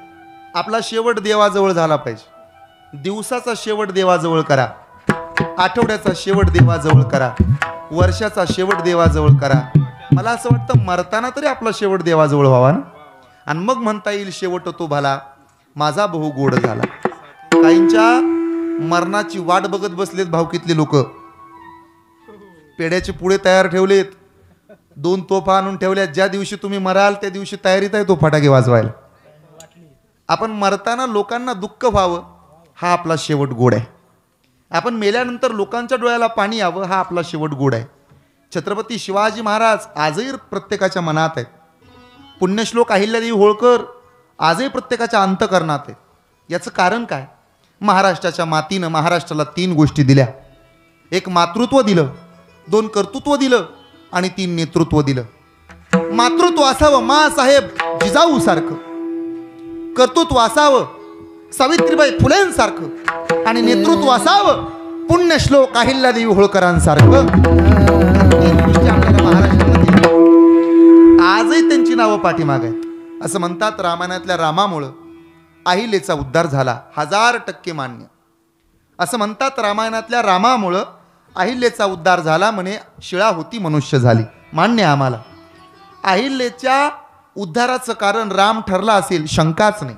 [SPEAKER 1] आपला शेवट देवाजवळ झाला पाहिजे. दिवसाचा शेवट देवाजवळ करा, आठवड्याचा शेवट देवाजवळ करा, वर्षाचा शेवट देवाजवळ करा. मला असं वाटतं मरताना तरी आपला शेवट देवाजवळ व्हावा ना. आणि मग म्हणता येईल शेवट तो भला माझा बहु गोड झाला. काहींच्या मरणाची वाट बघत बसलेत भावकीतले लोक. पेढ्याचे पुढे तयार ठेवलेत, 2 तोफा आणून ठेवल्या. ज्या दिवशी तुम्ही मराल त्या दिवशी तयारीत आहे तो फटाके वाजवायला. आपण मरताना लोकांना दुःख व्हावं हा आपला शेवट गोड आहे. आपण मेल्यानंतर लोकांच्या डोळ्याला पाणी यावं हा आपला शेवट गोड आहे. छत्रपती शिवाजी महाराज आजही प्रत्येकाच्या मनात आहेत. पुण्यश्लोक अहिल्यादेवी होळकर आजही प्रत्येकाच्या अंतकरणात आहेत. याचं कारण काय? महाराष्ट्राच्या मातीनं महाराष्ट्राला 3 गोष्टी दिल्या. 1 मातृत्व दिलं, 2 कर्तृत्व दिलं आणि 3 नेतृत्व दिलं. मातृत्व असावं माँसाहेब जिजाऊ सारखं, कर्तृत्व असावं सावित्रीबाई फुलेंसारखं आणि नेतृत्व असावं पुण्यश्लोक अहिल्यादेवी होळकरांसारखं. 3 गोष्टी आपल्याला महाराष्ट्राला दिल्या. आजही त्यांची नावं पाठीमाग आहेत. असं म्हणतात रामायणातल्या रामामुळं अहिलेचा उद्धार झाला. 1000% मान्य. असं म्हणतात रामायणातल्या रामामुळं अहिल्याचा उद्धार झाला. म्हणे शिळा होती मनुष्य झाली. मान्य आम्हाला. अहिल्याच्या उद्धाराचं कारण राम ठरला असेल शंकाच नाही.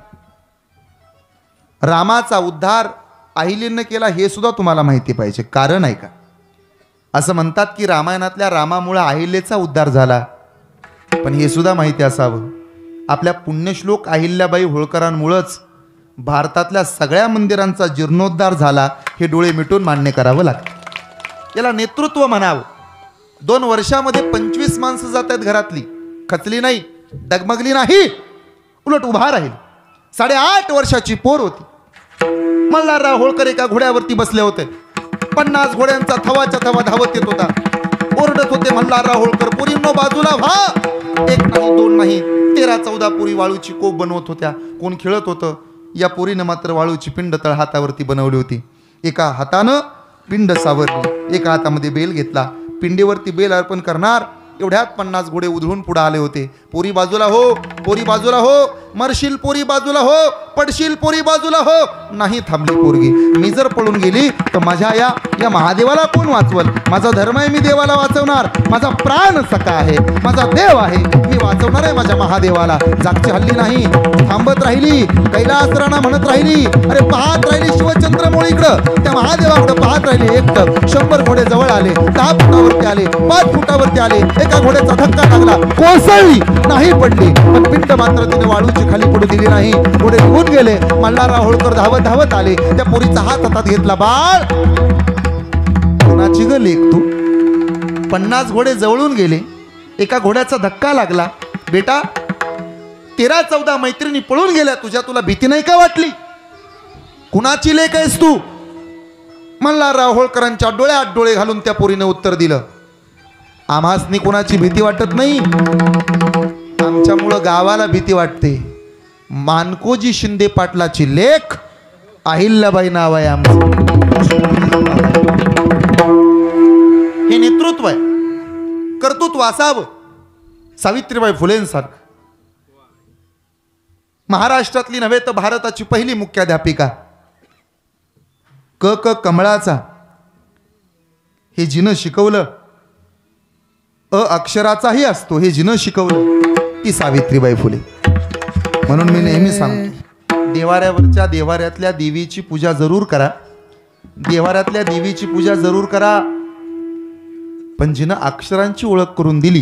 [SPEAKER 1] रामाचा उद्धार अहिल्यानं केला हे सुद्धा तुम्हाला माहिती पाहिजे. कारण आहे का? असं म्हणतात की रामायणातल्या रामामुळे अहिल्याचा उद्धार झाला. पण हे सुद्धा माहिती असावं आपल्या पुण्यश्लोक अहिल्याबाई होळकरांमुळेच भारतातल्या सगळ्या मंदिरांचा जीर्णोद्धार झाला. हे डोळे मिटून मान्य करावं लागतं. याला नेतृत्व म्हणावं. 2 वर्षामध्ये 25 माणसं जात आहेत घरातली. खचली नाही, डगमगली नाही, उलट उभा राहील. 8.5 वर्षाची पोर होती. मल्हारराव होळकर एका घोड्यावरती बसले होते. 50 घोड्यांचा थवाच्या थवा धावत येत होता. ओरडत होते मल्हारराव होळकर, पोरींनो बाजूला व्हा. 1 नाही 2 नाही 13-14 पोरी वाळूची कोप बनवत होत्या. कोण खेळत होतं? या पोरीनं मात्र वाळूची पिंड तळ हातावरती बनवली होती. एका हातानं पिंड सावरली, एका हातामध्ये बेल घेतला. पिंडीवरती बेल अर्पण करणार, एवढ्यात 50 घोडे उधळून पुढे आले होते. पोरी बाजूला हो, पोरी बाजूला हो, मरशील पोरी बाजूला हो, पडशील पोरी बाजूला हो. नाही थांबली पोरगी. मी जर पळून गेली तर माझ्या या महादेवाला कोण वाचवल? माझा धर्म आहे, मी देवाला वाचवणार. माझा प्राण सखा आहे, माझा देव आहे, मी वाचवणार आहे माझ्या महादेवाला. जागची हल्ली नाही, थांबत राहिली. कैलास राणा म्हणत राहिली, अरे पाहत राहिली शिवचंद्रमौळीकडं, त्या महादेवाकडं पाहत राहिली. एकटक 100 घोडे जवळ आले, 10 फुटावरती आले, 5 फुटावरती आले. एका घोड्याचा धक्का लागला, कोसळली, नाही पडली, पण पिंड मात्र तिने वाळूची खाली पडू दिली नाही. घोडे निघून गेले. मल्हारराव होळकर धावत धावत आले. त्या पोरीचा हात हातात घेतला. बाळ, कोणाची ग लेक तू? 50 घोडे जवळून गेले, एका घोड्याचा धक्का लागला. बेटा, 13-14 मैत्रिणी पळून गेल्या तुझ्या, तुला भीती नाही का वाटली? कुणाची लेक आहेस तू? मल्हारराव होळकरांच्या डोळ्यात डोळे घालून त्या पोरीने उत्तर दिलं, आम्हासनी कुणाची भीती वाटत नाही, आमच्यामुळं गावाला भीती वाटते. मानकोजी शिंदे पाटलाची लेख अहिल्याबाई नाव आहे आमचं. हे नेतृत्व आहे, कर्तृत्व असावं. सावित्रीबाई फुलेंसारखं. महाराष्ट्रातली नव्हे तर भारताची पहिली मुख्याध्यापिका. क कमळाचा हे जिनं शिकवलं. अक्षराचाही असतो हे जिनं शिकवलं, ती सावित्रीबाई फुले. म्हणून मी नेहमी सांगतो, देवाऱ्यावरच्या देवाऱ्यातल्या देवीची पूजा जरूर करा, देवाऱ्यातल्या देवीची पूजा जरूर करा, पण जिनं अक्षरांची ओळख करून दिली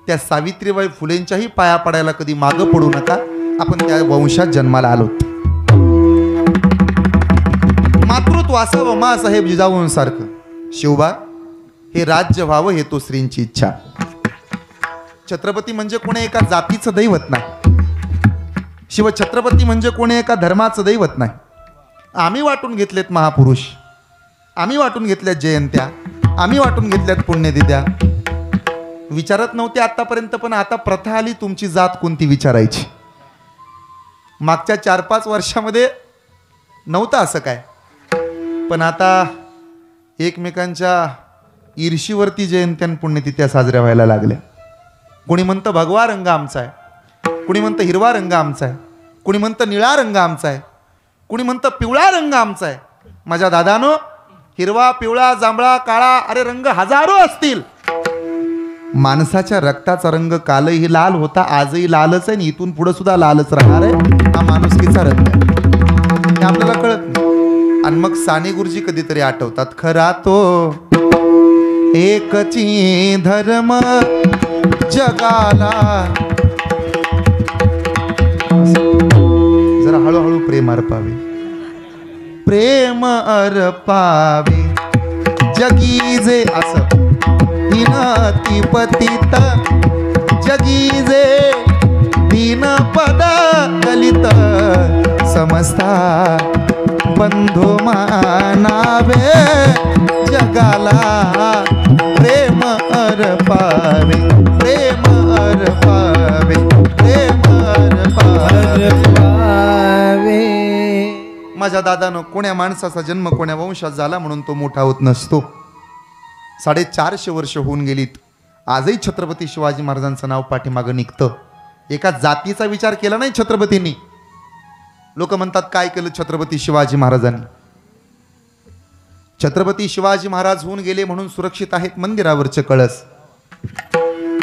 [SPEAKER 1] त्या सावित्रीबाई फुलेंच्याही पाया पडायला कधी मागं पडू नका. आपण त्या वंशात जन्माला आलो. मातृत्व असावं माँसाहेब जिजाऊंसारखं. शिवबा, हे राज्य व्हावं हे तो श्रींची इच्छा. छत्रपती म्हणजे कोणी एका जातीचं दैवत नाही. शिवछत्रपती म्हणजे कोणी एका धर्माचं दैवत नाही. आम्ही वाटून घेतलेत महापुरुष, आम्ही वाटून घेतल्यात जयंत्या, आम्ही वाटून घेतल्यात पुण्यतिथ्या. विचारत नव्हते आतापर्यंत, पण आता प्रथा आली तुमची जात कोणती विचारायची. मागच्या 4-5 वर्षामध्ये नव्हतं असं काय, पण आता एकमेकांच्या ईर्षीवरती जयंत्या पुण्यतिथ्या साजऱ्या व्हायला लागल्या. कोणी म्हणतं भगवा रंग आमचा आहे, कोणी म्हणतं हिरवा रंग आमचा आहे, कोणी म्हणतं निळा रंग आमचा आहे, कोणी म्हणतं पिवळा रंग आमचा आहे. माझ्या दादानो, हिरवा, पिवळा, जांभळा, काळा, अरे रंग हजारो असतील. माणसाच्या रक्ताचा रंग कालही लाल होता, आजही लालच आहे, आणि इथून पुढे सुद्धा लालच राहणार आहे. हा माणुसकीचा रंग आहे, हे आपल्याला कळत नाही. आणि मग साने गुरुजी कधीतरी आठवतात, खरा तो एकची धर्म जगाला. जरा हळूहळू प्रेम अर्पावे, प्रेम अर्पावे जगी जे असं ती पतित जगी जे दीन पद दलित समस्ता बंधू मानावे जगाला. प्रेम अर्पावे, प्रेम अर्पावे, प्रेम अर्पावे. माझ्या दादानं कोण्या माणसाचा जन्म कोण्या वंशात झाला म्हणून तो मोठा होत नसतो. 450 वर्ष होऊन गेलीत, आजही छत्रपती शिवाजी महाराजांचं नाव पाठीमागं निघतं. एका जातीचा विचार केला नाही छत्रपतींनी. लोक म्हणतात काय केलं छत्रपती शिवाजी महाराजांनी. छत्रपती शिवाजी महाराज होऊन गेले म्हणून सुरक्षित आहेत मंदिरावरचे कळस.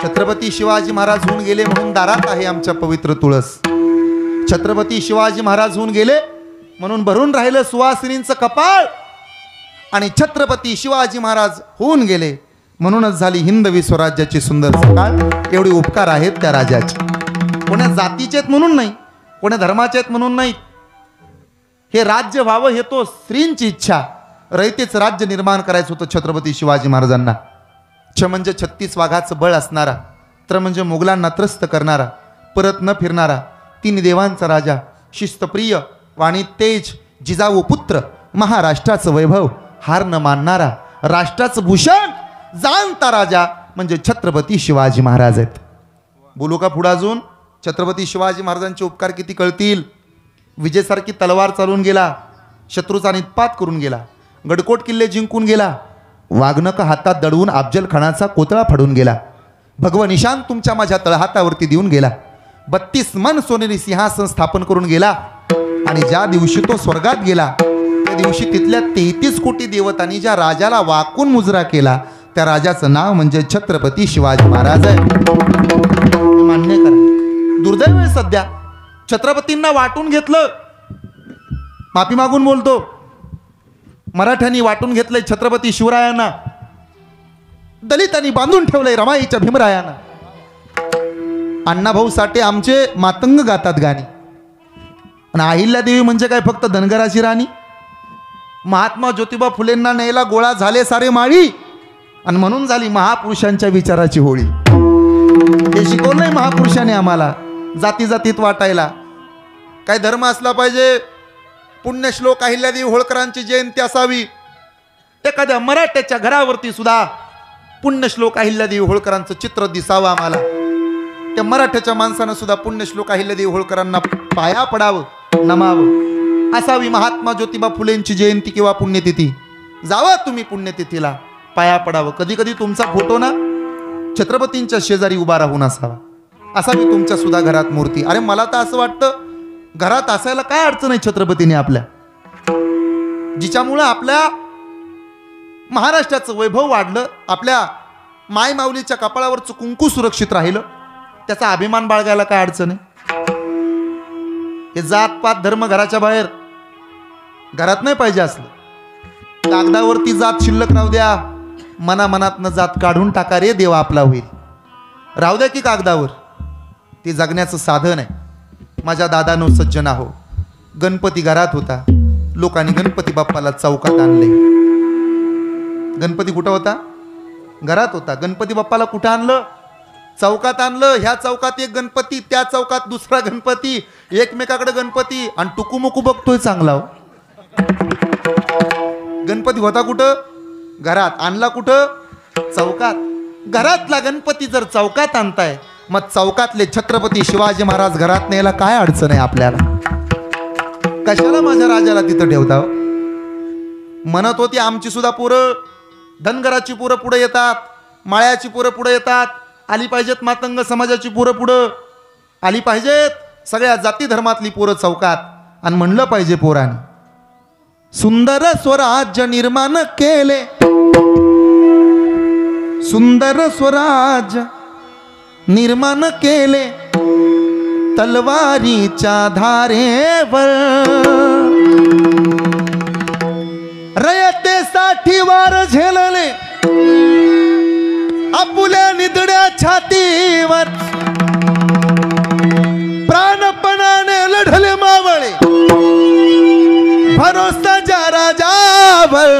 [SPEAKER 1] छत्रपती शिवाजी महाराज होऊन गेले म्हणून दारात आहे आमच्या पवित्र तुळस. छत्रपती शिवाजी महाराज होऊन गेले म्हणून भरून राहिलं सुवासिनींचं कपाळ. आणि छत्रपती शिवाजी महाराज होऊन गेले म्हणूनच झाली हिंदवी स्वराज्याची सुंदर सकाळ. एवढे उपकार आहेत त्या राजाचे. कोण्या जातीचे आहेत म्हणून नाही, कोण्या धर्माचे आहेत म्हणून नाही. हे राज्य व्हावं हे तो श्रींची इच्छा. रयतेच राज्य निर्माण करायचं होतं छत्रपती शिवाजी महाराजांना. छ म्हणजे 36 वाघाचं बळ असणारा, त्र म्हणजे मोगलांना त्रस्त करणारा, परत न फिरणारा, 3 देवांचा राजा, शिस्तप्रिय, वाणीत तेज, जिजाऊ पुत्र, महाराष्ट्राचं वैभव, हार न मानणारा, राष्ट्राचं भूषण जाणता राजा म्हणजे छत्रपती शिवाजी महाराज आहेत. बोलू का पुढे अजून? छत्रपती शिवाजी महाराजांचे उपकार किती कळतील. विजेसारखी तलवार चालून गेला, शत्रूचा निपात करून गेला, गडकोट किल्ले जिंकून गेला, वाघनक हातात दडवून अफजल खानाचा कोतळा फाडून गेला. भगवन ईशान तुमच्या माझ्या तळहातावरती देऊन गेला. 32 मन सोनेरी सिंहासन स्थापन करून गेला. आणि ज्या दिवशी तो स्वर्गात गेला त्या दिवशी तिथल्या 33 कोटी देवतांनी ज्या राजाला वाकून मुजरा केला त्या राजाचं नाव म्हणजे छत्रपती शिवाजी महाराज आहे. मान्य करा. दुर्दैव आहे सध्या छत्रपतींना वाटून घेतलं. माफी मागून बोलतो, मराठ्यांनी वाटून घेतलंय छत्रपती शिवरायांना. दलितांनी बांधून ठेवलंय रमाईच्या भीमरायांना. अण्णाभाऊ साठे आमचे मातंग गातात गाणी. आणि अहिल्यादेवी म्हणजे काय फक्त धनगराची राणी? महात्मा ज्योतिबा फुलेंना न्यायला गोळा झाले सारे माळी आणि म्हणून झाली महापुरुषांच्या विचाराची होळी. हे शिकवलंय महापुरुषाने आम्हाला जाती जातीत वाटायला. काय धर्म असला पाहिजे. पुण्यश्लोक अहिल्यादेवी होळकरांची जयंती असावी. एखाद्या मराठ्याच्या घरावरती सुद्धा पुण्यश्लोक अहिल्यादेवी होळकरांचं चित्र दिसावं आम्हाला. त्या मराठ्याच्या माणसानं सुद्धा पुण्यश्लोक अहिल्यादेवी होळकरांना पाया पडावं, नमावं. असावी महात्मा ज्योतिबा फुलेंची जयंती किंवा पुण्यतिथी. जावा तुम्ही पुण्यतिथीला, पाया पडावं. कधी कधी तुमचा फोटो ना छत्रपतींच्या शेजारी उभा राहून असावा. असावी तुमच्या सुद्धा घरात मूर्ती. अरे मला तर असं वाटतं घरात असायला काय अडचण आहे छत्रपतीने आपल्या, जिच्यामुळं आपल्या महाराष्ट्राचं वैभव वाढलं, आपल्या माय माऊलीच्या कपाळावरचं कुंकू सुरक्षित राहिलं, त्याचा अभिमान बाळगायला काय अडचण आहे. हे जातपात धर्म घराच्या बाहेर, घरात नाही पाहिजे असलं. कागदावरती जात शिल्लक राहू द्या, मनामनातनं जात काढून टाका रे देवा आपला होईल. राहू द्या की कागदावर, ते जगण्याचं साधन आहे. माझ्या दादानो सज्जना हो, गणपती घरात होता, लोकांनी गणपती बाप्पाला चौकात आणले. गणपती कुठं होता? घरात होता. गणपती बाप्पाला कुठं आणलं? चौकात आणलं. ह्या चौकात एक गणपती, त्या चौकात दुसरा गणपती, एकमेकाकडे गणपती आणि टुकुमुकू बघतोय चांगला हो. गणपती होता कुठं? घरात. आणला कुठं? चौकात. घरातला गणपती जर चौकात आणताय, मग चौकातले छत्रपती शिवाजी महाराज घरात न्यायला काय अडचण आहे आपल्याला? कशाला माझ्या राजाला तिथं ठेवता? म्हणत होती आमची सुद्धा पोरं, धनगराची पोरं पुढे येतात, माळ्याची पोरं पुढे येतात, आली पाहिजेत मातंग समाजाची पोरं पुढं आली पाहिजेत, सगळ्या जाती धर्मातली पोरं चौकात. आणि म्हणलं पाहिजे पोरांनी, सुंदर स्वराज्य निर्माण केले, सुंदर स्वराज्य निर्माण केले, तलवारीच्या धारेवर रयतेसाठी वार झेलले, आपुल्या निधड्या छातीवर प्राणपणाने लढले मावळे, भरोसा ज्या राजावर,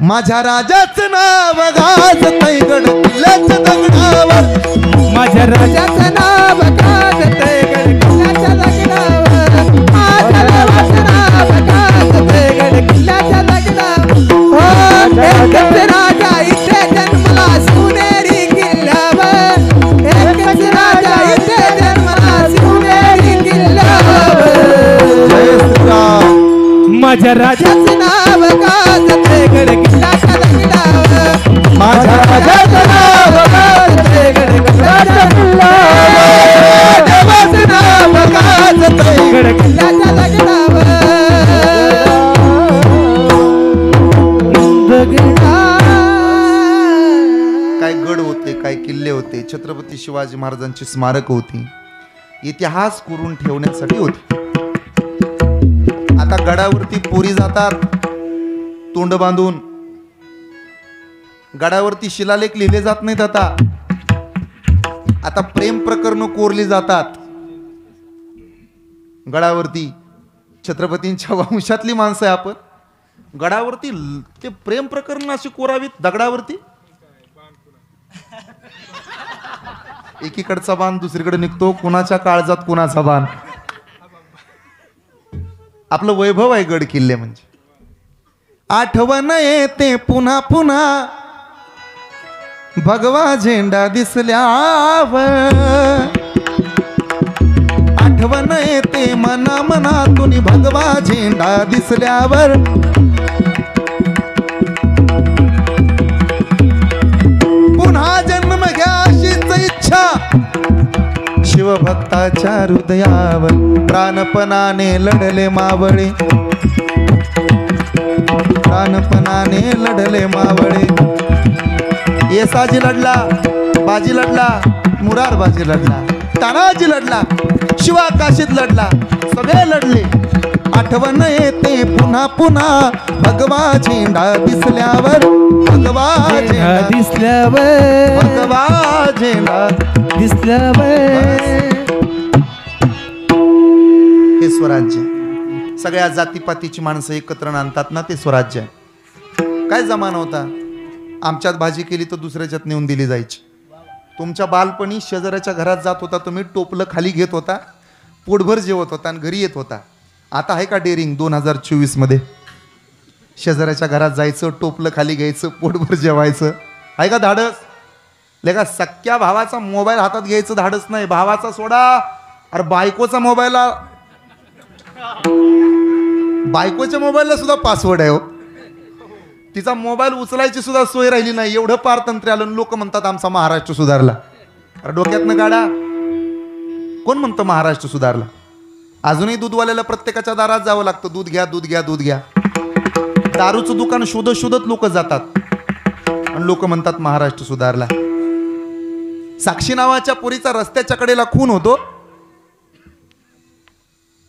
[SPEAKER 1] माझ्या राजाचं नाव गाजतंय गड किल्ल्याच्या दगडावर,
[SPEAKER 2] माझ्या राजाचं नाव गाजतंय गड किल्ल्याच्या दगडावर, माझ्या राजाचं नाव गाजतंय गड किल्ल्याच्या दगडावर. एकच राजा इथे जन्मला शिवनेरी किल्ल्यावर, एकच राजा इथे जन्मला शिवनेरी किल्ल्यावर. माझ्या राजाचं नाव गाजतंय गड किल्ल्याच्या दगडावर, माझ्या राजाचं नाव गाजतंय गड किल्ल्याच्या दगडावर, देवाचं नाव गाजतंय गड किल्ल्याच्या दगडावर.
[SPEAKER 1] काय गड होते, काय किल्ले होते, छत्रपती शिवाजी महाराजांची स्मारक होती, इतिहास करून ठेवण्यासाठी होती. आता गडावरती पोरी जातात तोंड बांधून, गडावरती शिलालेख लिहिले जात नाहीत. आता प्रेम प्रकरण कोरली जातात गडावरती. छत्रपतींच्या वंशातली माणसं आहे आपण. गडावरती ते प्रेम प्रकरण अशी कोरावीत दगडावरती. एकीकडचा बाण दुसरीकडे निघतो, कुणाच्या काळजात कुणाचा बाण. आपलं वैभव आहे गड किल्ले म्हणजे. आठवण येते पुन्हा पुन्हा भगवा झेंडा दिसल्यावर, आठवण येते मना मनातून भगवा झेंडा दिसल्यावर. पुन्हा जन्म घ्या अशीच इच्छा शिवभक्ताच्या हृदयावर प्राणपणाने लढले मावळे प्राणपणाने लढले मावळे येसाजी लढला बाजी लढला मुरार बाजी लढला तानाजी लढला शिवाकाशीत लढला सगळे लढले आठवण येते पुन्हा पुन्हा भगवा झेंडा दिसल्यावर भगवा झेंडा
[SPEAKER 2] दिसल्यावर
[SPEAKER 1] भगवा झेंडा
[SPEAKER 2] दिसल्यावर
[SPEAKER 1] हे स्वराज्य सगळ्या जातीपातीची माणसं एकत्र आणतात ना ते स्वराज्य आहे काय जमाना होता आमच्यात भाजी केली तर दुसऱ्याच्यात नेऊन दिली जायची तुमच्या बालपणी शेजाऱ्याच्या घरात जात होता तुम्ही टोपलं खाली घेत होता पोटभर जेवत होता आणि घरी येत होता आता आहे का डेअरिंग 2024 मध्ये शेजाऱ्याच्या घरात जायचं टोपलं खाली घ्यायचं पोटभर जेवायचं आहे का धाडस लेका सख्या भावाचा मोबाईल हातात घ्यायचं धाडस नाही भावाचा सोडा अरे बायकोचा मोबाईलला बायकोच्या मोबाईलला सुद्धा पासवर्ड आहे हो तिचा मोबाईल उचलायची सुद्धा सोय राहिली नाही एवढं पारतंत्र्य आलं लोक म्हणतात आमचा महाराष्ट्र सुधारला अरे डोक्यातनं गाडा कोण म्हणतं महाराष्ट्र सुधारला अजूनही दूधवाल्याला प्रत्येकाच्या दारात जावं लागतं दूध घ्या दूध घ्या दूध घ्या दारूचं दुकान शोधत शोधत लोक जातात आणि लोक म्हणतात महाराष्ट्र सुधारला साक्षी नावाच्या पोरीचा रस्त्याच्या कडेला खून होतो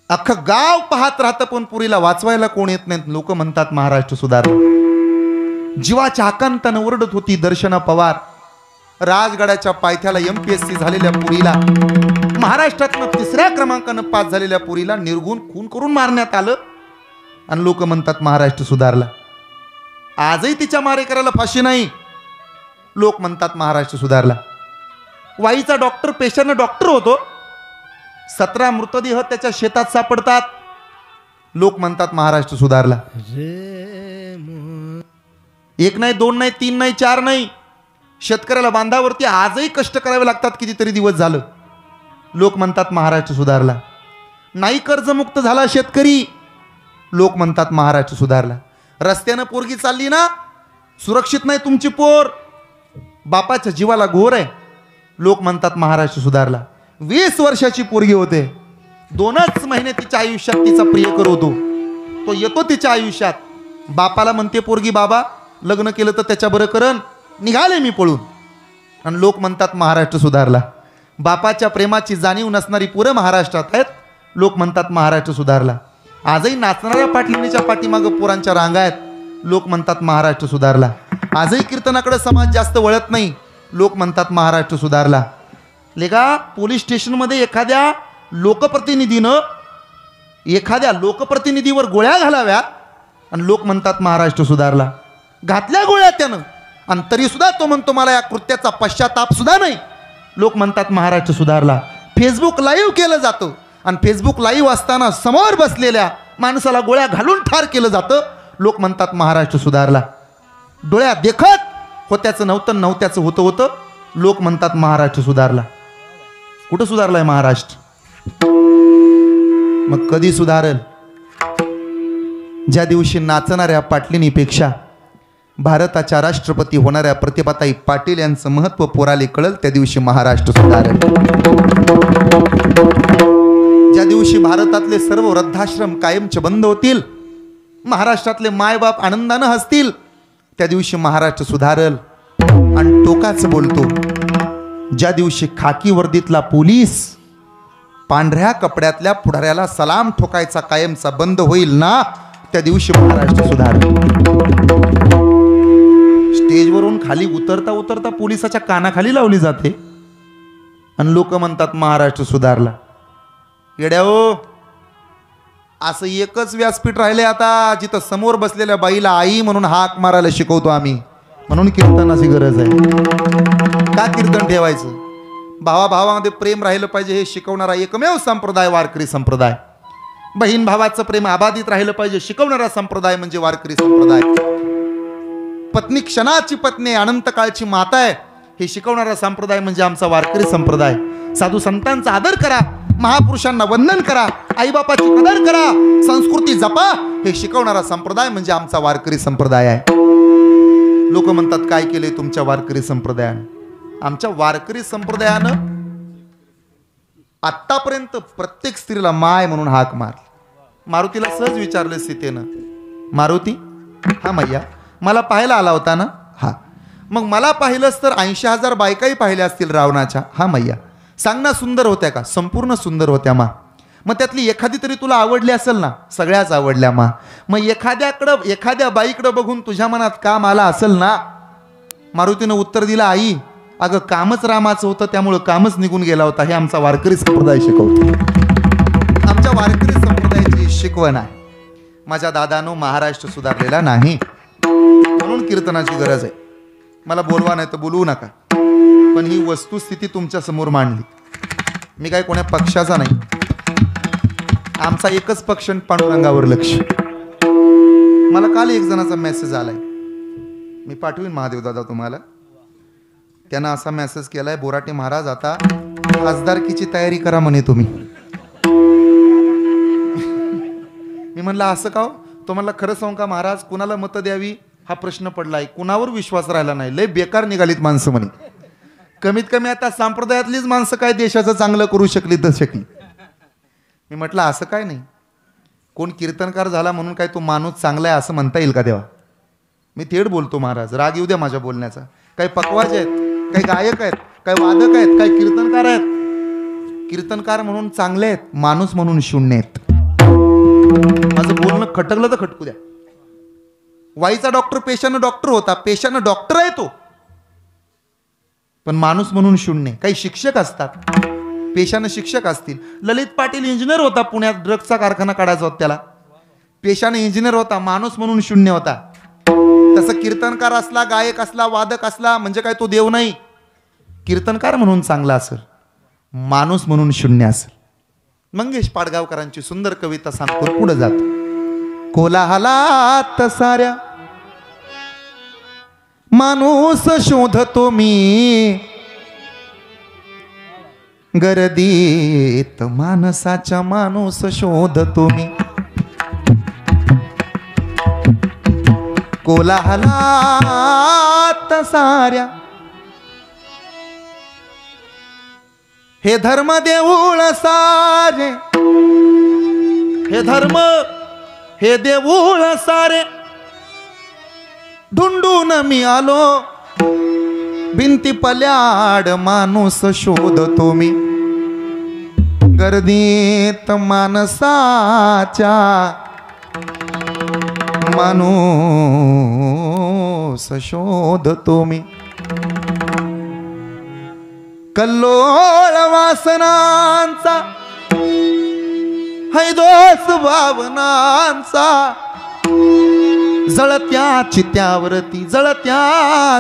[SPEAKER 1] अख्खं गाव पाहत राहतं पण पुरीला वाचवायला कोण येत नाहीत लोक म्हणतात महाराष्ट्र सुधारला जीवाच्या आकांतानं ओरडत होती दर्शना पवार राजगडाच्या पायथ्याला MPSC झालेल्या पुरीला महाराष्ट्रातनं 3ऱ्या क्रमांकानं पास झालेल्या पुरीला निर्गुण खून करून मारण्यात आलं आणि लोक म्हणतात महाराष्ट्र सुधारला आजही तिच्या मारेकऱ्याला फाशी नाही लोक म्हणतात महाराष्ट्र सुधारला वाईचा डॉक्टर पेशंटनं डॉक्टर होतो 17 मृतदेह त्याच्या शेतात सापडतात लोक म्हणतात महाराष्ट्र सुधारला एक नाही दोन नाही तीन नाही चार नाही शेतकऱ्याला बांधावरती आजही कष्ट करावे लागतात कितीतरी दिवस झालं लोक म्हणतात महाराष्ट्र सुधारला नाही कर्जमुक्त झाला शेतकरी लोक म्हणतात महाराष्ट्र सुधारला रस्त्यानं पोरगी चालली ना सुरक्षित नाही तुमची पोर बापाच्या जीवाला घोर आहे लोक म्हणतात महाराष्ट्र सुधारला 20 वर्षाची पोरगी होते 2च महिने तिच्या आयुष्यात तिचा प्रियकर होतो तो येतो तिच्या आयुष्यात बापाला म्हणते पोरगी बाबा लग्न केलं तर त्याच्या बरं करण निघाले मी पळून आणि लोक म्हणतात महाराष्ट्र सुधारला बापाच्या प्रेमाची जाणीव नसणारी पुरं महाराष्ट्रात आहेत लोक म्हणतात महाराष्ट्र सुधारला आजही नाचणाऱ्या पाटलिणीच्या पाठीमागं पोरांच्या रांगा आहेत लोक म्हणतात महाराष्ट्र सुधारला आजही कीर्तनाकडे समाज जास्त वळत नाही लोक म्हणतात महाराष्ट्र सुधारला लेगा पोलीस स्टेशनमध्ये एखाद्या लोकप्रतिनिधीवर गोळ्या घालाव्या आणि लोक म्हणतात महाराष्ट्र सुधारला घातल्या गोळ्या त्यानं आणि तरी सुद्धा तो म्हणतो मला या कृत्याचा पश्चाताप सुद्धा नाही लोक म्हणतात महाराष्ट्र सुधारला फेसबुक लाईव्ह केलं जातं आणि फेसबुक लाईव्ह असताना समोर बसलेल्या माणसाला गोळ्या घालून ठार केलं जातं लोक म्हणतात महाराष्ट्र सुधारला डोळ्यात देखत होत्याचं नव्हत्याचं होतं लोक म्हणतात महाराष्ट्र सुधारला कुठं सुधारलाय महाराष्ट्र मग कधी सुधारेल ज्या दिवशी नाचणाऱ्या पाटलिनीपेक्षा भारताच्या राष्ट्रपती होणाऱ्या प्रतिभाताई पाटील यांचं महत्त्व पोराले कळल त्या दिवशी महाराष्ट्र सुधारेल ज्या दिवशी भारतातले सर्व वृद्धाश्रम कायमचे बंद होतील महाराष्ट्रातले मायबाप आनंदानं हसतील त्या दिवशी महाराष्ट्र सुधारेल आणि टोकाच बोलतो ज्या दिवशी खाकी वर्दीतला पोलीस पांढऱ्या कपड्यातल्या पुढाऱ्याला सलाम ठोकायचा कायमचा बंद होईल ना त्या दिवशी महाराष्ट्र सुधारेल स्टेजवरून खाली उतरता उतरता पोलिसाच्या कानाखाली लावली जाते आणि लोक म्हणतात महाराष्ट्र सुधारला येड्या हो असं एकच व्यासपीठ राहिले आता जिथं समोर बसलेल्या बाईला आई म्हणून हाक मारायला शिकवतो आम्ही म्हणून कीर्तनाची गरज आहे का कीर्तन ठेवायचं भावाभावामध्ये प्रेम राहिलं पाहिजे हे शिकवणारा एकमेव संप्रदाय वारकरी संप्रदाय बहीण भावाचं प्रेम अबाधित राहिलं पाहिजे शिकवणारा संप्रदाय म्हणजे वारकरी संप्रदाय पत्नी क्षणाची पत्नी अनंत काळची माता आहे हे शिकवणारा संप्रदाय म्हणजे आमचा वारकरी संप्रदाय साधू संतांचा आदर करा महापुरुषांना वंदन करा आईबापाची कदर करा संस्कृती जपा हे शिकवणारा संप्रदाय म्हणजे आमचा वारकरी संप्रदाय आहे लोक म्हणतात काय केले तुमच्या वारकरी संप्रदायाने आमच्या वारकरी संप्रदायानं आतापर्यंत प्रत्येक स्त्रीला माय म्हणून हाक मार. मारुतीला सहज विचारले सीतेनं, मारुती हा मैया मला पाहायला आला होता ना? हा. मग मला पाहिलंच तर 80,000 बायकाही पाहिल्या असतील रावणाच्या. हा मैया. सांग ना सुंदर होत्या का? संपूर्ण सुंदर होत्या मा. मग त्यातली एखादी तरी तुला आवडली असेल ना? सगळ्याच आवडल्या मा. मग एखाद्या बाईकडं बघून तुझ्या मनात काम आला असेल ना? मारुतीनं उत्तर दिलं, आई अगं कामच रामाचं होतं, त्यामुळं कामच निघून गेला होता. हे आमचा वारकरी संप्रदाय शिकवतो. आमच्या वारकरी संप्रदायाची शिकवण आहे. माझ्या दादानो महाराष्ट्र सुधारलेला नाही, म्हणून कीर्तनाची गरज आहे. मला बोलवा नाही तर बोलवू नका, पण ही वस्तुस्थिती तुमच्या समोर मांडली. मी काय कोण्या पक्षाचा नाही. आमचा एकच पक्ष, पांडुरंगावर लक्ष. मला काल एक जणाचा मेसेज आलाय, मी पाठवीन महादेव दादा तुम्हाला. त्यानं असा मेसेज केलाय, बोराटे महाराज आता खासदारकीची तयारी करा म्हणे तुम्ही. मी म्हणलं असं का? तो म्हणला खरं सांगू का महाराज, कुणाला मतं द्यावी हा प्रश्न पडलाय, कुणावर विश्वास राहिला नाही, लय बेकार निघालीत माणसं म्हणे. कमीत कमी आता संप्रदायातलीच माणसं काय देशाचं चांगलं करू शकली तर शकली. मी म्हटलं असं काय नाही, कोण कीर्तनकार झाला म्हणून काय तो माणूस चांगला आहे असं म्हणता येईल का देवा? मी थेट बोलतो महाराज, राग येऊ द्या माझ्या बोलण्याचा. काही पकवाज आहेत, काही गायक आहेत, काही वादक आहेत, काही कीर्तनकार आहेत. कीर्तनकार म्हणून चांगले आहेत, माणूस म्हणून शून्य आहेत. माझं बोलणं खटकलं तर खटकू द्या. वाईचा डॉक्टर पेशानं डॉक्टर होता, पेशानं डॉक्टर आहे तो, पण माणूस म्हणून शून्य. काही शिक्षक असतात, पेशानं शिक्षक असतील. ललित पाटील इंजिनियर होता, पुण्यात ड्रग्सचा कारखाना काढायचा होता त्याला, पेशानं इंजिनियर होता, माणूस म्हणून शून्य होता. तसं कीर्तनकार असला, गायक असला, वादक असला म्हणजे काय तो देव नाही. कीर्तनकार म्हणून चांगला असेल, माणूस म्हणून शून्य असेल. मंगेश पाडगावकरांची सुंदर कविता सांगतो, पुढे जातो. कोलाहलात साऱ्या माणूस शोधतो मी, गर्दीत माणसाच्या माणूस शोधतो मी. कोलाहलात साऱ्या हे धर्म देऊळ सारे, हे धर्म हे देऊळ सारे ढुंडून मी आलो, भिंती पल्याड माणूस शोधतो मी. गर्दीत माणसाच्या माणूस शोधतो मी. कल्लोळ वासनांचा हैदोस भावनांचा जळत्या चित्यावरती, जळत्या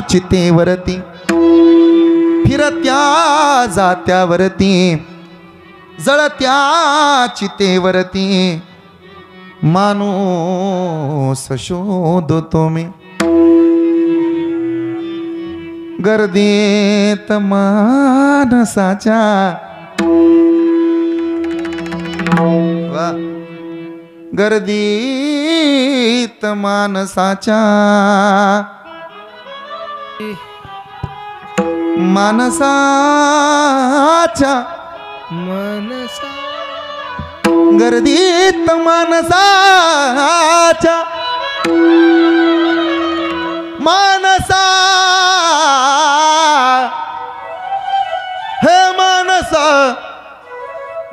[SPEAKER 1] चितेवरती, फिरत्या जात्यावरती, जळत्या चितेवरती माणूस शोधतो मी. गर्दीत माणसाच्या गर्दीत माणसाच्या माणसाच्या
[SPEAKER 2] मनसा
[SPEAKER 1] गर्दीत माणसाच्या मानसा हे मानसा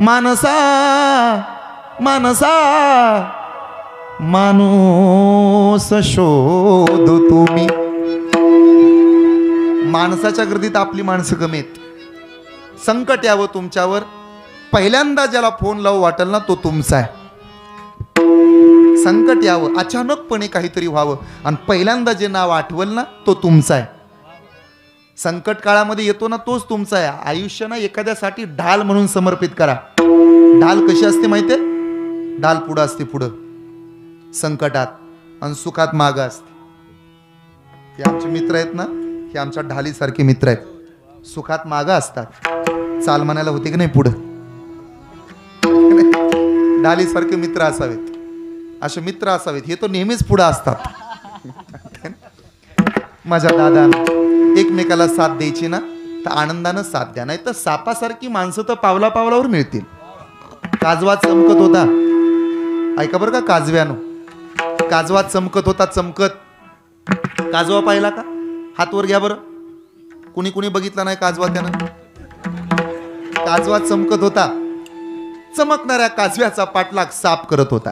[SPEAKER 1] मानसा मानसा माणूस शोध तुम्ही. माणसाच्या गर्दीत आपली माणसं कमी आहेत. संकट यावं तुमच्यावर, पहिल्यांदा ज्याला फोन लावू वाटेल ना तो तुमचा आहे. संकट यावं, अचानकपणे काहीतरी व्हावं आणि पहिल्यांदा जे नाव आठवल ना तो तुमचा आहे. संकट काळामध्ये येतो ना तोच तुमचा आहे. आयुष्य ना एखाद्यासाठी ढाल म्हणून समर्पित करा. ढाल कशी असते माहितीये? ढाल पुढं असते, पुढं संकटात, आणि सुखात मागं असते. हे आमचे मित्र आहेत ना, हे आमच्या ढालीसारखे मित्र आहेत. सुखात मागं असतात, चाल म्हणायला होते की नाही पुढं. ढालीसारखे मित्र असावेत, असे मित्र असावेत. हे तो नेहमीच पुढं असतात. माझ्या दादा एकमेकाला साथ द्यायची ना तर आनंदानं साथ द्या, नाही तर सापासारखी माणसं तर पावला पावलावर मिळतील. काजवा चमकत होता, ऐका बरं का काजव्यानो, काजवा चमकत होता, चमकत. काजवा पाहिला का? हात वर घ्या बरं. कुणी कुणी बघितला नाही काजवा त्यानं? काजवा चमकत होता. चमकणाऱ्या काजव्याचा पाठलाग साप करत होता.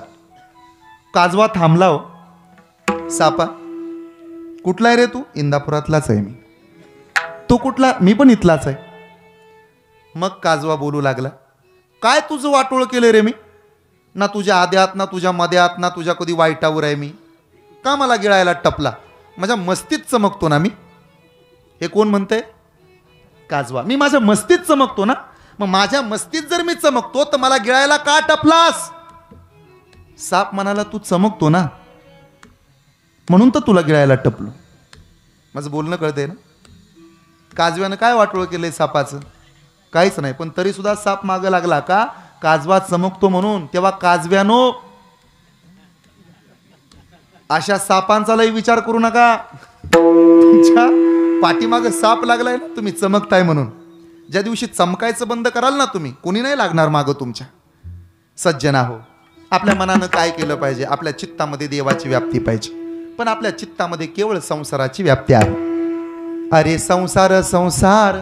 [SPEAKER 1] काजवा थांबला. हो सापा, कुठला आहे रे तू? इंदापुरातलाच आहे मी. तू कुठला? मी पण इथलाच आहे. मग काजवा बोलू लागला, काय तुझं वाटोळ केलं रे मी? ना तुझ्या आद्यात, ना तुझ्या मध्यात, ना तुझ्या कधी वाईटावर आहे मी. का मला गिळायला टपला? माझ्या मस्तीत चमकतो ना मी. हे कोण म्हणतंय? काजवा. मी माझ्या मस्तीत चमकतो ना, मग माझ्या मस्तीत जर मी चमकतो तर मला गिळायला का टपलास? साप म्हणाला, तू चमकतो ना म्हणून तर तुला गिळायला टपलो. माझं बोलणं कळतंय ना? काजव्यानं काय वाटोळ केलंय सापाचं? काहीच नाही, पण तरी सुद्धा साप मागं लागला का? काजवा चमकतो म्हणून. तेव्हा काजव्यानो, अशा सापांचा लई विचार करू नका. तुमच्या पाठीमागं साप लागलाय ना, तुम्ही चमकताय म्हणून. ज्या दिवशी चमकायचं बंद कराल ना तुम्ही, कोणी नाही लागणार मागं तुमच्या. सज्जना हो, आपल्या मनानं काय केलं पाहिजे? आपल्या चित्तामध्ये देवाची व्याप्ती पाहिजे, पण आपल्या चित्तामध्ये केवळ संसाराची व्याप्ती आहे. अरे संसार संसार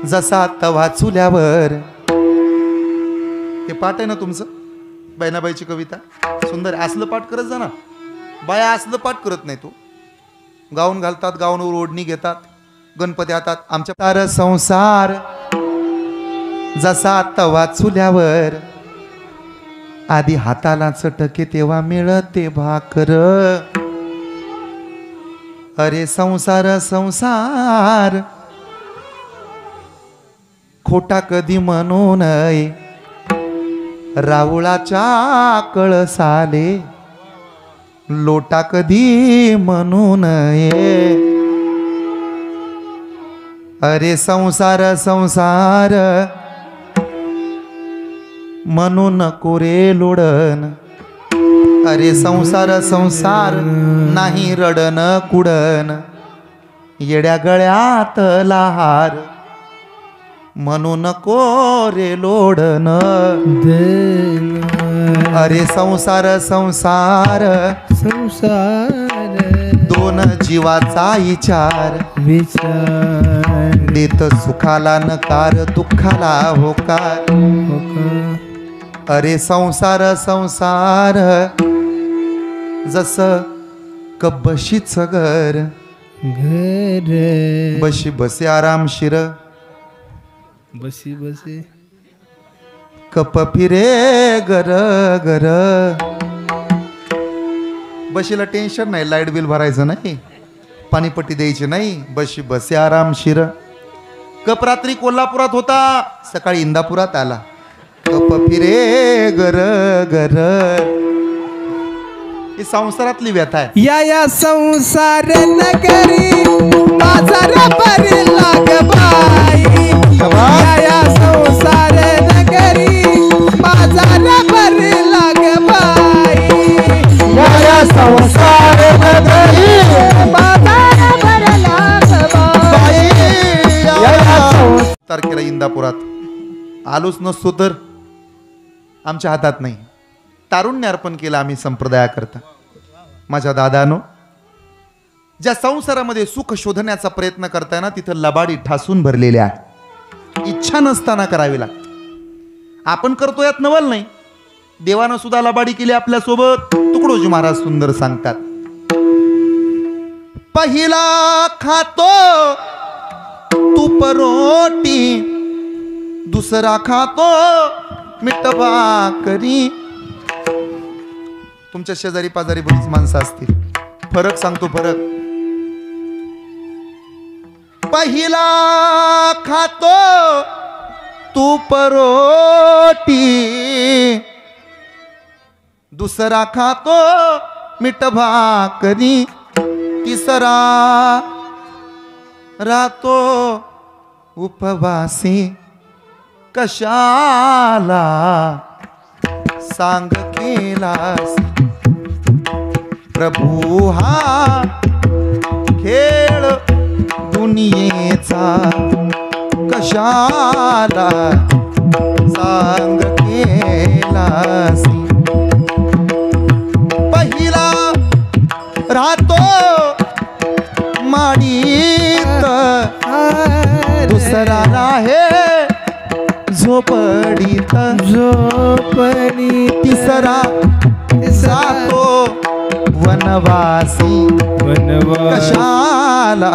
[SPEAKER 1] जसा तवा चुल्यावर. हे पाठ आहे ना तुमचं? बहिणाबाईची कविता सुंदर. असलं पाठ करत जा ना. बाया असलं पाठ करत नाही. तो गाऊन घालतात, गाऊनवर ओढणी घेतात, गणपती हातात. आमच्या तार संसार जसा तवा चुल्यावर, आधी हाताला चटके तेव्हा मिळते भाकर. अरे संसार संसार खोटा कधी म्हणू नये, राऊळाच्या कळसाले लोटा कधी म्हणू नये. अरे संसार संसार म्हणू नको रे लोडन. अरे संसार संसार नाही रडन कुडन, येड्या गळ्यात लहार म्हणू नको रे लोडन. अरे संसार संसार
[SPEAKER 2] संसार
[SPEAKER 1] दोन जीवाचा विचार, देत सुखाला नकार दुःखाला होकार. अरे संसार संसार जस कबशीच घर, बशी बसे आरामशीर,
[SPEAKER 2] बसी बसी
[SPEAKER 1] कप फिरे गर गर. बशीला टेन्शन नाही, लाईट बिल भरायचं नाही, पाणीपट्टी द्यायची नाही, बशी बसे आरामशीर. कप रात्री कोल्हापुरात होता, सकाळी इंदापुरात आला. कप फिरे गर गर. ही संसारातली व्यथा आहे.
[SPEAKER 2] या संसार नगरी बाजार भरी लाग बाई. या संसार नगरी बाजार भरी लाग बाई.
[SPEAKER 3] या संसार नगरी
[SPEAKER 2] बाजार भरी लाग बाई.
[SPEAKER 1] तारखेला इंदापुरात आलोच नसतो तर आमच्या हातात नाही. तारुण्य अर्पण केलं आम्ही संप्रदायाकरता. माझ्या दादानो, ज्या संसारामध्ये सुख शोधण्याचा प्रयत्न करताय ना, तिथं लबाडी ठासून भरलेल्या आहे. इच्छा नसताना करावी लागते. आपण करतो यात नवल नाही. देवानं सुद्धा लबाडी केली आपल्यासोबत. तुकडोजी महाराज सुंदर सांगतात, पहिला खातो तूप रोटी, दुसरा खातो मीठ भाकरी. तुमच्या शेजारी पाजारी बरीच माणसं असतील. फरक सांगतो, फरक. पहिला खातो तूप रोटी, दुसरा खातो मीठ भाकरी, तिसरा राहतो उपवासी. कशाला सांग केलास प्रभू हा खेळ दुनियेचा कशाला सांग केलासी पहिला राहतो माडीत दुसरा आहे झोपडीत
[SPEAKER 2] झोपणी
[SPEAKER 1] तिसरा जातो वनवासी कशाला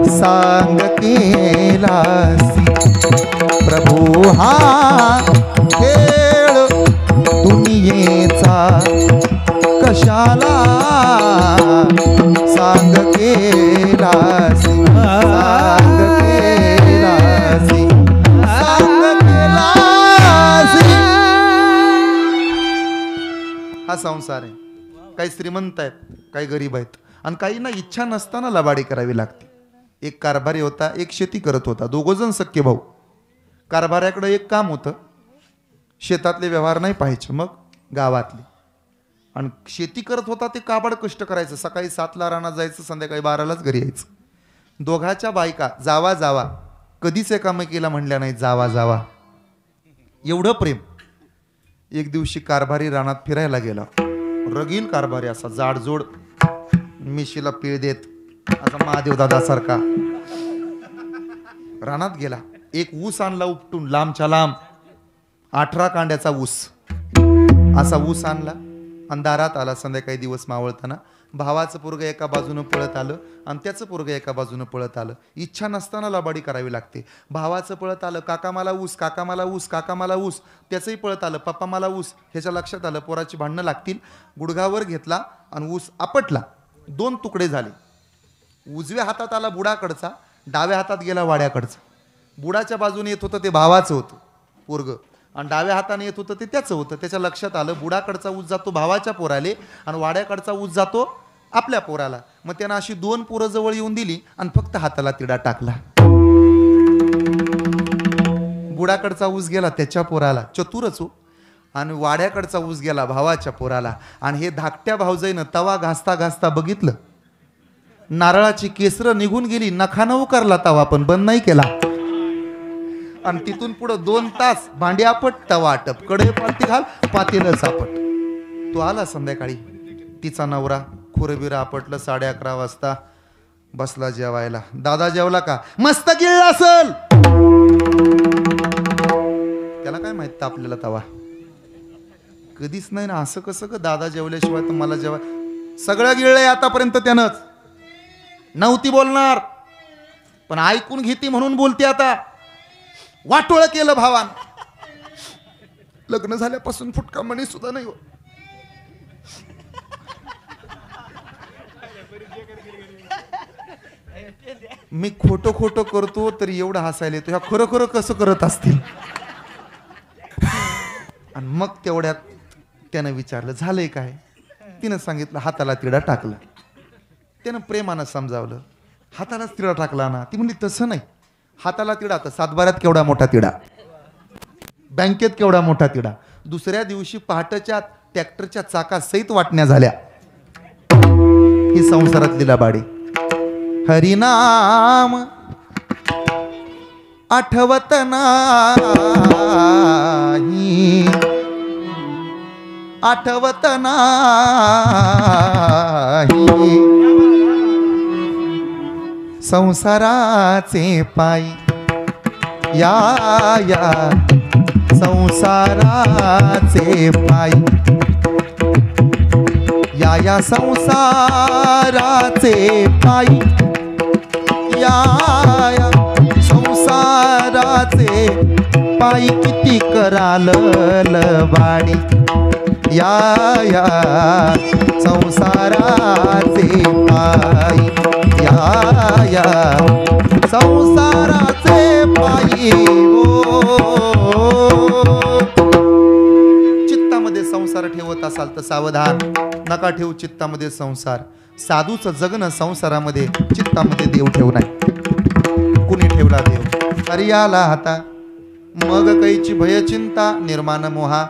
[SPEAKER 1] सांग केलासी प्रभू हा खेळ दुनियेचा कशाला सांग केलासी सांग केलासी सांग केलासी हा संसार आहे काही श्रीमंत आहेत काही गरीब आहेत आणि काहींना इच्छा नसताना लबाडी करावी लागते एक कारभारी होता एक शेती करत होता दोघंजण सख्खे भाऊ कारभाऱ्याकडे एक काम होतं शेतातले व्यवहार नाही पाहायचे मग गावातले आणि शेती करत होता ते काबाड कष्ट करायचं सकाळी 7ला रानात जायचं संध्याकाळी 12लाच घरी यायचं दोघाच्या बायका जावा जावा कधीच एकामेकीला म्हणल्या नाही जावा जावा एवढं प्रेम एक दिवशी कारभारी रानात फिरायला गेला रगील कारभारी असा जाडजोड मिशीला पीळ देत असा महादेव दादा सारखा रानात गेला एक ऊस आणला उपटून लांबच्या लांब 18 कांड्याचा ऊस असा ऊस आणला अंधारात आला संध्याकाळी दिवस मावळताना भावाचं पोरगं एका बाजूनं पळत आलं आणि त्याचं पोरगं एका बाजूनं पळत आलं इच्छा नसताना लबाडी करावी लागते भावाचं पळत आलं काका मला ऊस काका मला ऊस काका मला ऊस त्याचंही पळत आलं पप्पा मला ऊस ह्याच्या लक्षात आलं पोराची भांडणं लागतील गुडघावर घेतला आणि ऊस आपटला 2 तुकडे झाले उजव्या हातात आला बुडाकडचा डाव्या हातात गेला वाड्याकडचा बुडाच्या बाजूने येत होतं ते भावाचं होतं पोरगं आणि डाव्या हाताने येत होतं ते त्याचं होतं त्याच्या लक्षात आलं बुडाकडचा ऊस जातो भावाच्या पोराले आणि वाड्याकडचा ऊस जातो आपल्या पोराला मग त्यानं अशी 2 पोरं जवळ येऊन दिली आणि फक्त हाताला तिडा टाकला बुडाकडचा ऊस गेला त्याच्या पोराला चतुरच हो आणि वाड्याकडचा ऊस गेला भावाच्या पोराला आणि हे धाकट्या भावजाईनं तवा घासता घासता बघितलं नारळाची केसरं निघून गेली नखानं उकारला तवा पण बंद नाही केला आणि तिथून पुढे 2 तास भांडी आपट तवा आटप कडे पालती घाल पातेलं चापट तो आला संध्याकाळी तिचा नवरा खुरबिरा आपटलं 11:30 वाजता बसला जेवायला दादा जेवला का मस्त गिळला असल त्याला काय माहित आपल्याला तवा कधीच नाही ना असं कसं ग दादा जेवल्याशिवाय तर मला जेवाय सगळं गिळलंय आतापर्यंत त्यानंच नव्हती बोलणार पण ऐकून घेती म्हणून बोलते आता वाटोळ केलं भावान लग्न झाल्यापासून फुटका मणी सुद्धा नाही हो मी खोटं खोटं करतो तरी एवढं हसायला येतो ह्या खरं खरं कसं करत असतील आणि मग तेवढ्यात त्यानं विचारलं झालंय काय तिनं सांगितलं हाताला तिडा टाकला त्यानं प्रेमानं समजावलं हातालाच तिडा टाकला ना ती म्हणली तसं नाही हाताला तिडा तर सातबाऱ्यात केवढा मोठा तिडा बँकेत केवढा मोठा तिडा दुसऱ्या दिवशी पहाटच्या ट्रॅक्टरच्या चाका सहित वाटण्या झाल्या ही संसारातली लबाडी हरिनाम आठवत नाही आठवत नाही संसाराचे पायी या या संसाराचे पायी या या संसाराचे पायी या या संसाराचे पायी किती कराल लबाडी या या संसाराचे पायी या या संसाराचे पायी चित्तामध्ये संसार ठेवत असाल तर सावधान नका ठेवू चित्तामध्ये संसार साधूचं जगणं संसारामध्ये चित्तामध्ये देव ठेवणार कुणी ठेवला देव हरियाला हाता मग कैची भयचिंता निर्माण मोहा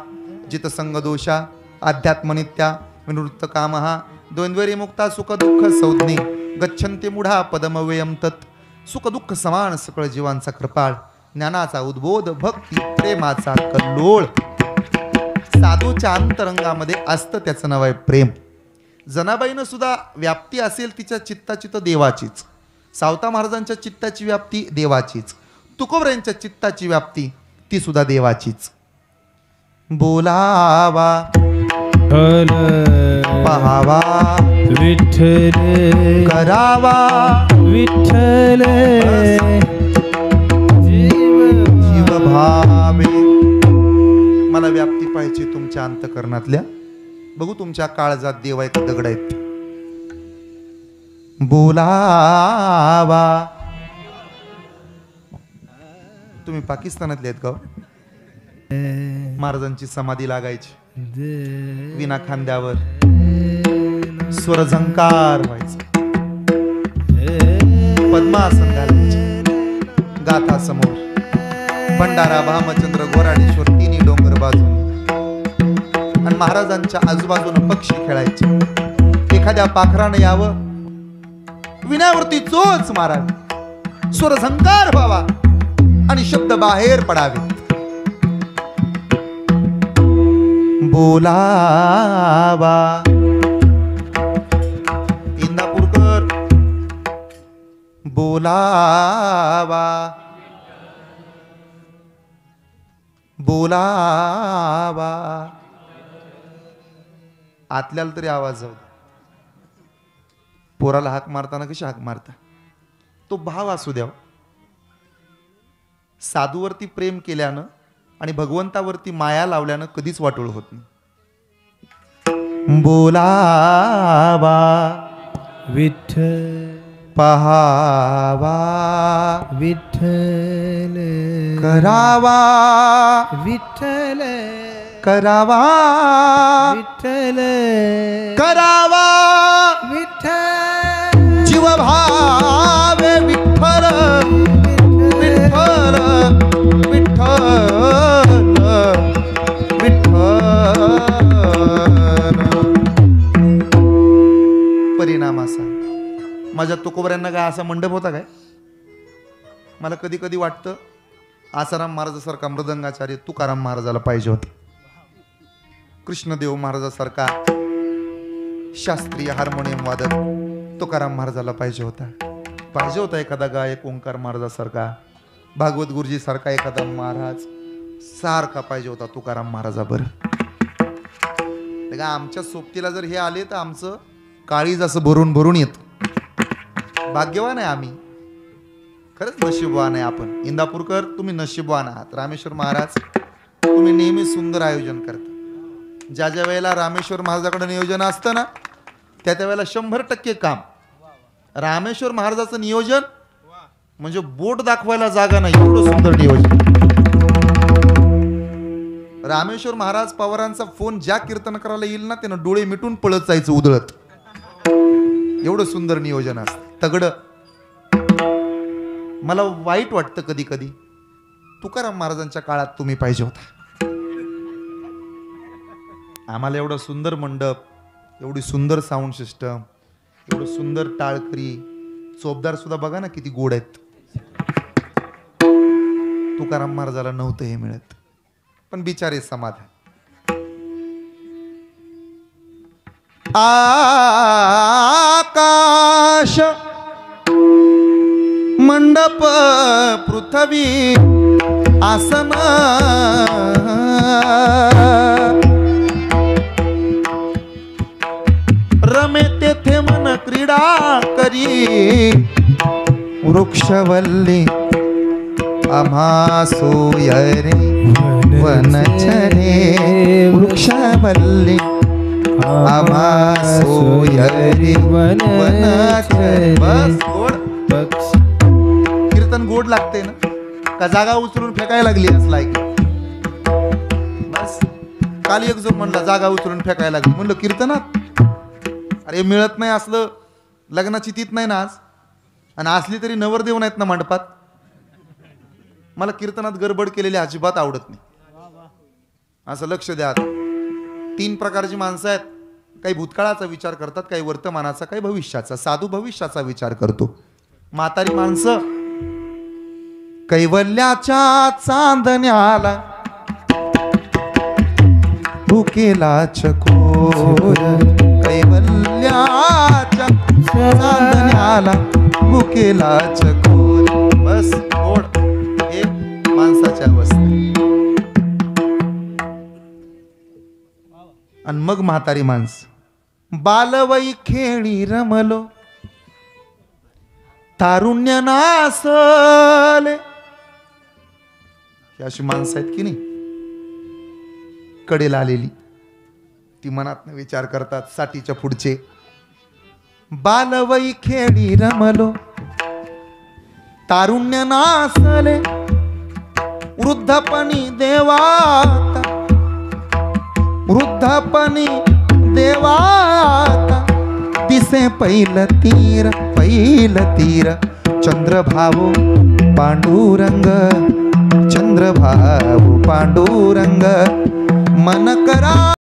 [SPEAKER 1] जित संग दोषा अध्यात्मनित्या विनृत्त कामहा द्वंद्वरी मुक्ता सुख दुःख संज्ञे गच्छन्ते मूढा पदमव्ययम तत् सुखदुःख समान सकळ जीवांचा कृपाळ, ज्ञानाचा उद्बोध, भक्ती प्रेमाचा कल्लोळ. साधूच्या अंतरंगामध्ये असतं त्याचं नाव आहे प्रेम. जनाबाईनं सुद्धा व्याप्ती असेल तिच्या चित्ताची तर देवाचीच. सावता महाराजांच्या चित्ताची व्याप्ती देवाचीच. तुकोबऱ्यांच्या चित्ताची व्याप्ती ती सुद्धा देवाचीच. बोलावा
[SPEAKER 2] हल
[SPEAKER 1] पहावा
[SPEAKER 2] विठ्ठल
[SPEAKER 1] करावा
[SPEAKER 2] विठ्ठल
[SPEAKER 1] जीव भावे. मला व्याप्ती पाहिजे तुमच्या अंतकरणातल्या. बघू तुमच्या काळजात देव आहे का दगड आहेत. बोलावा. तुम्ही पाकिस्तानातले आहेत का? महाराजांची समाधी लागायची, विना खांद्यावर स्वर झंकार व्हायचं, पद्मासन घालायचे, गाथा समोर भंडारा भामचंद्र गोराडेश्वर तिन्ही डोंगर बाजून, आणि महाराजांच्या आजूबाजूने पक्षी खेळायचे. एखाद्या पाखरानं यावं, विण्यावरती चोच मारावी, स्वर झंकार व्हावा आणि शब्द बाहेर पडावे. बोलावा. इंदापूरकर बोलावा बोलावा. आतल्याला तरी आवाज जाऊ. पोराला हाक मारताना कशी हाक मारता? तो भाव असू द्यावा. साधूवरती प्रेम केल्यानं आणि भगवंतावरती माया लावल्यानं कधीच वाटोळ होत नाही. बोलावा
[SPEAKER 2] विठ्ठल
[SPEAKER 1] पहावा
[SPEAKER 2] विठ्ठल
[SPEAKER 1] करावा
[SPEAKER 2] विठ्ठल
[SPEAKER 1] करावा
[SPEAKER 2] विठ्ठल
[SPEAKER 1] करावा
[SPEAKER 2] विठ्ठल
[SPEAKER 1] जीव भावे विठ्ठल विठ्ठल विठ्ठल विठ्ठल. परिणाम असा, माझ्या तुकोबऱ्यांना काय असा मंडप होता काय? मला कधी कधी वाटतं आसाराम महाराजासारखा मृदंगाचार्य तुकाराम महाराजाला पाहिजे होता. कृष्णदेव महाराजासारखा शास्त्रीय हार्मोनियम वादक तुकाराम महाराजाला पाहिजे होता. पाहिजे होता एखादा गायक ओंकार महाराजासारखा, भागवत गुरुजी सारखा एखादा महाराज सारखा पाहिजे होता तुकाराम महाराजाबर. आमच्या सोबतीला जर हे आले तर आमचं काळीज असं भरून भरून येत. भाग्यवान आहे आम्ही, खरंच नशीबवान आहे आपण. इंदापूरकर तुम्ही नशीबवान आहात. रामेश्वर महाराज तुम्ही नेहमी सुंदर आयोजन करता. ज्या ज्या वेळेला रामेश्वर महाराजाकडे नियोजन असतं ना, त्या वेळेला 100% काम. रामेश्वर महाराजाचं नियोजन म्हणजे बोट दाखवायला जागा नाही, एवढं सुंदर नियोजन. रामेश्वर महाराज पवारांचा फोन ज्या कीर्तन करायला येईल ना, त्यानं डोळे मिटून पळत जायचं उधळत. एवढं सुंदर नियोजन असतं तगड. मला वाईट वाटतं कधी कधी, तुकाराम महाराजांच्या काळात तुम्ही पाहिजे होता. आम्हाला एवढं सुंदर मंडप, एवढी सुंदर साऊंड सिस्टम, एवढं सुंदर टाळकरी, चोपदार सुद्धा बघा ना किती गोड आहेत. तुकाराम महाराजाला नव्हतं हे मिळत, पण बिचारे समाधान. आकाश मंडप पृथ्वी आसन रमे तेथे मन क्रीडा करी वृक्षवल्ली आम्हा सोयरे वनचरे वृक्षवल्ली आम्हा सोयरे वनचरे. बस गोड कीर्तन गोड लागते ना, का जागा उचलून फेकायला लागली असला ऐक. बस काल एक जो म्हणला जागा उचलून फेकायला लागली, म्हणलं कीर्तनात अरे मिळत नाही असलं, लग्नाची तीत नाही ना आज, आणि असली तरी नवरदेव नाहीत ना मंडपात. मला कीर्तनात गडबड केलेली अजिबात आवडत नाही. असं लक्ष द्या. 3 प्रकारची माणसं आहेत. काही भूतकाळाचा विचार करतात, काही वर्तमानाचा, काही भविष्याचा. साधू भविष्याचा विचार करतो. म्हातारी माणसं कैवल्याच्या चांदण्याला भुकेला चकोर, कैवल्याच्या चांदण्याला भुकेला चकोर. बस ओढ हे माणसाच्या अवस्था. आणि मग म्हातारी माणस, बालवई खेळी रमलो तारुण्य नासले. ही अशी माणसं आहेत की नाही, कडेला आलेली, ती मनात विचार करतात साठीच्या पुढचे. बालवई खेळी रमलो तारुण्य नासले, वृद्धपणी देवाता, वृद्धपणी देवाता, दिसे पैल तीर, पैल तीर, चंद्रभाऊ पांडुरंग, चंद्रभाऊ पांडुरंग, मन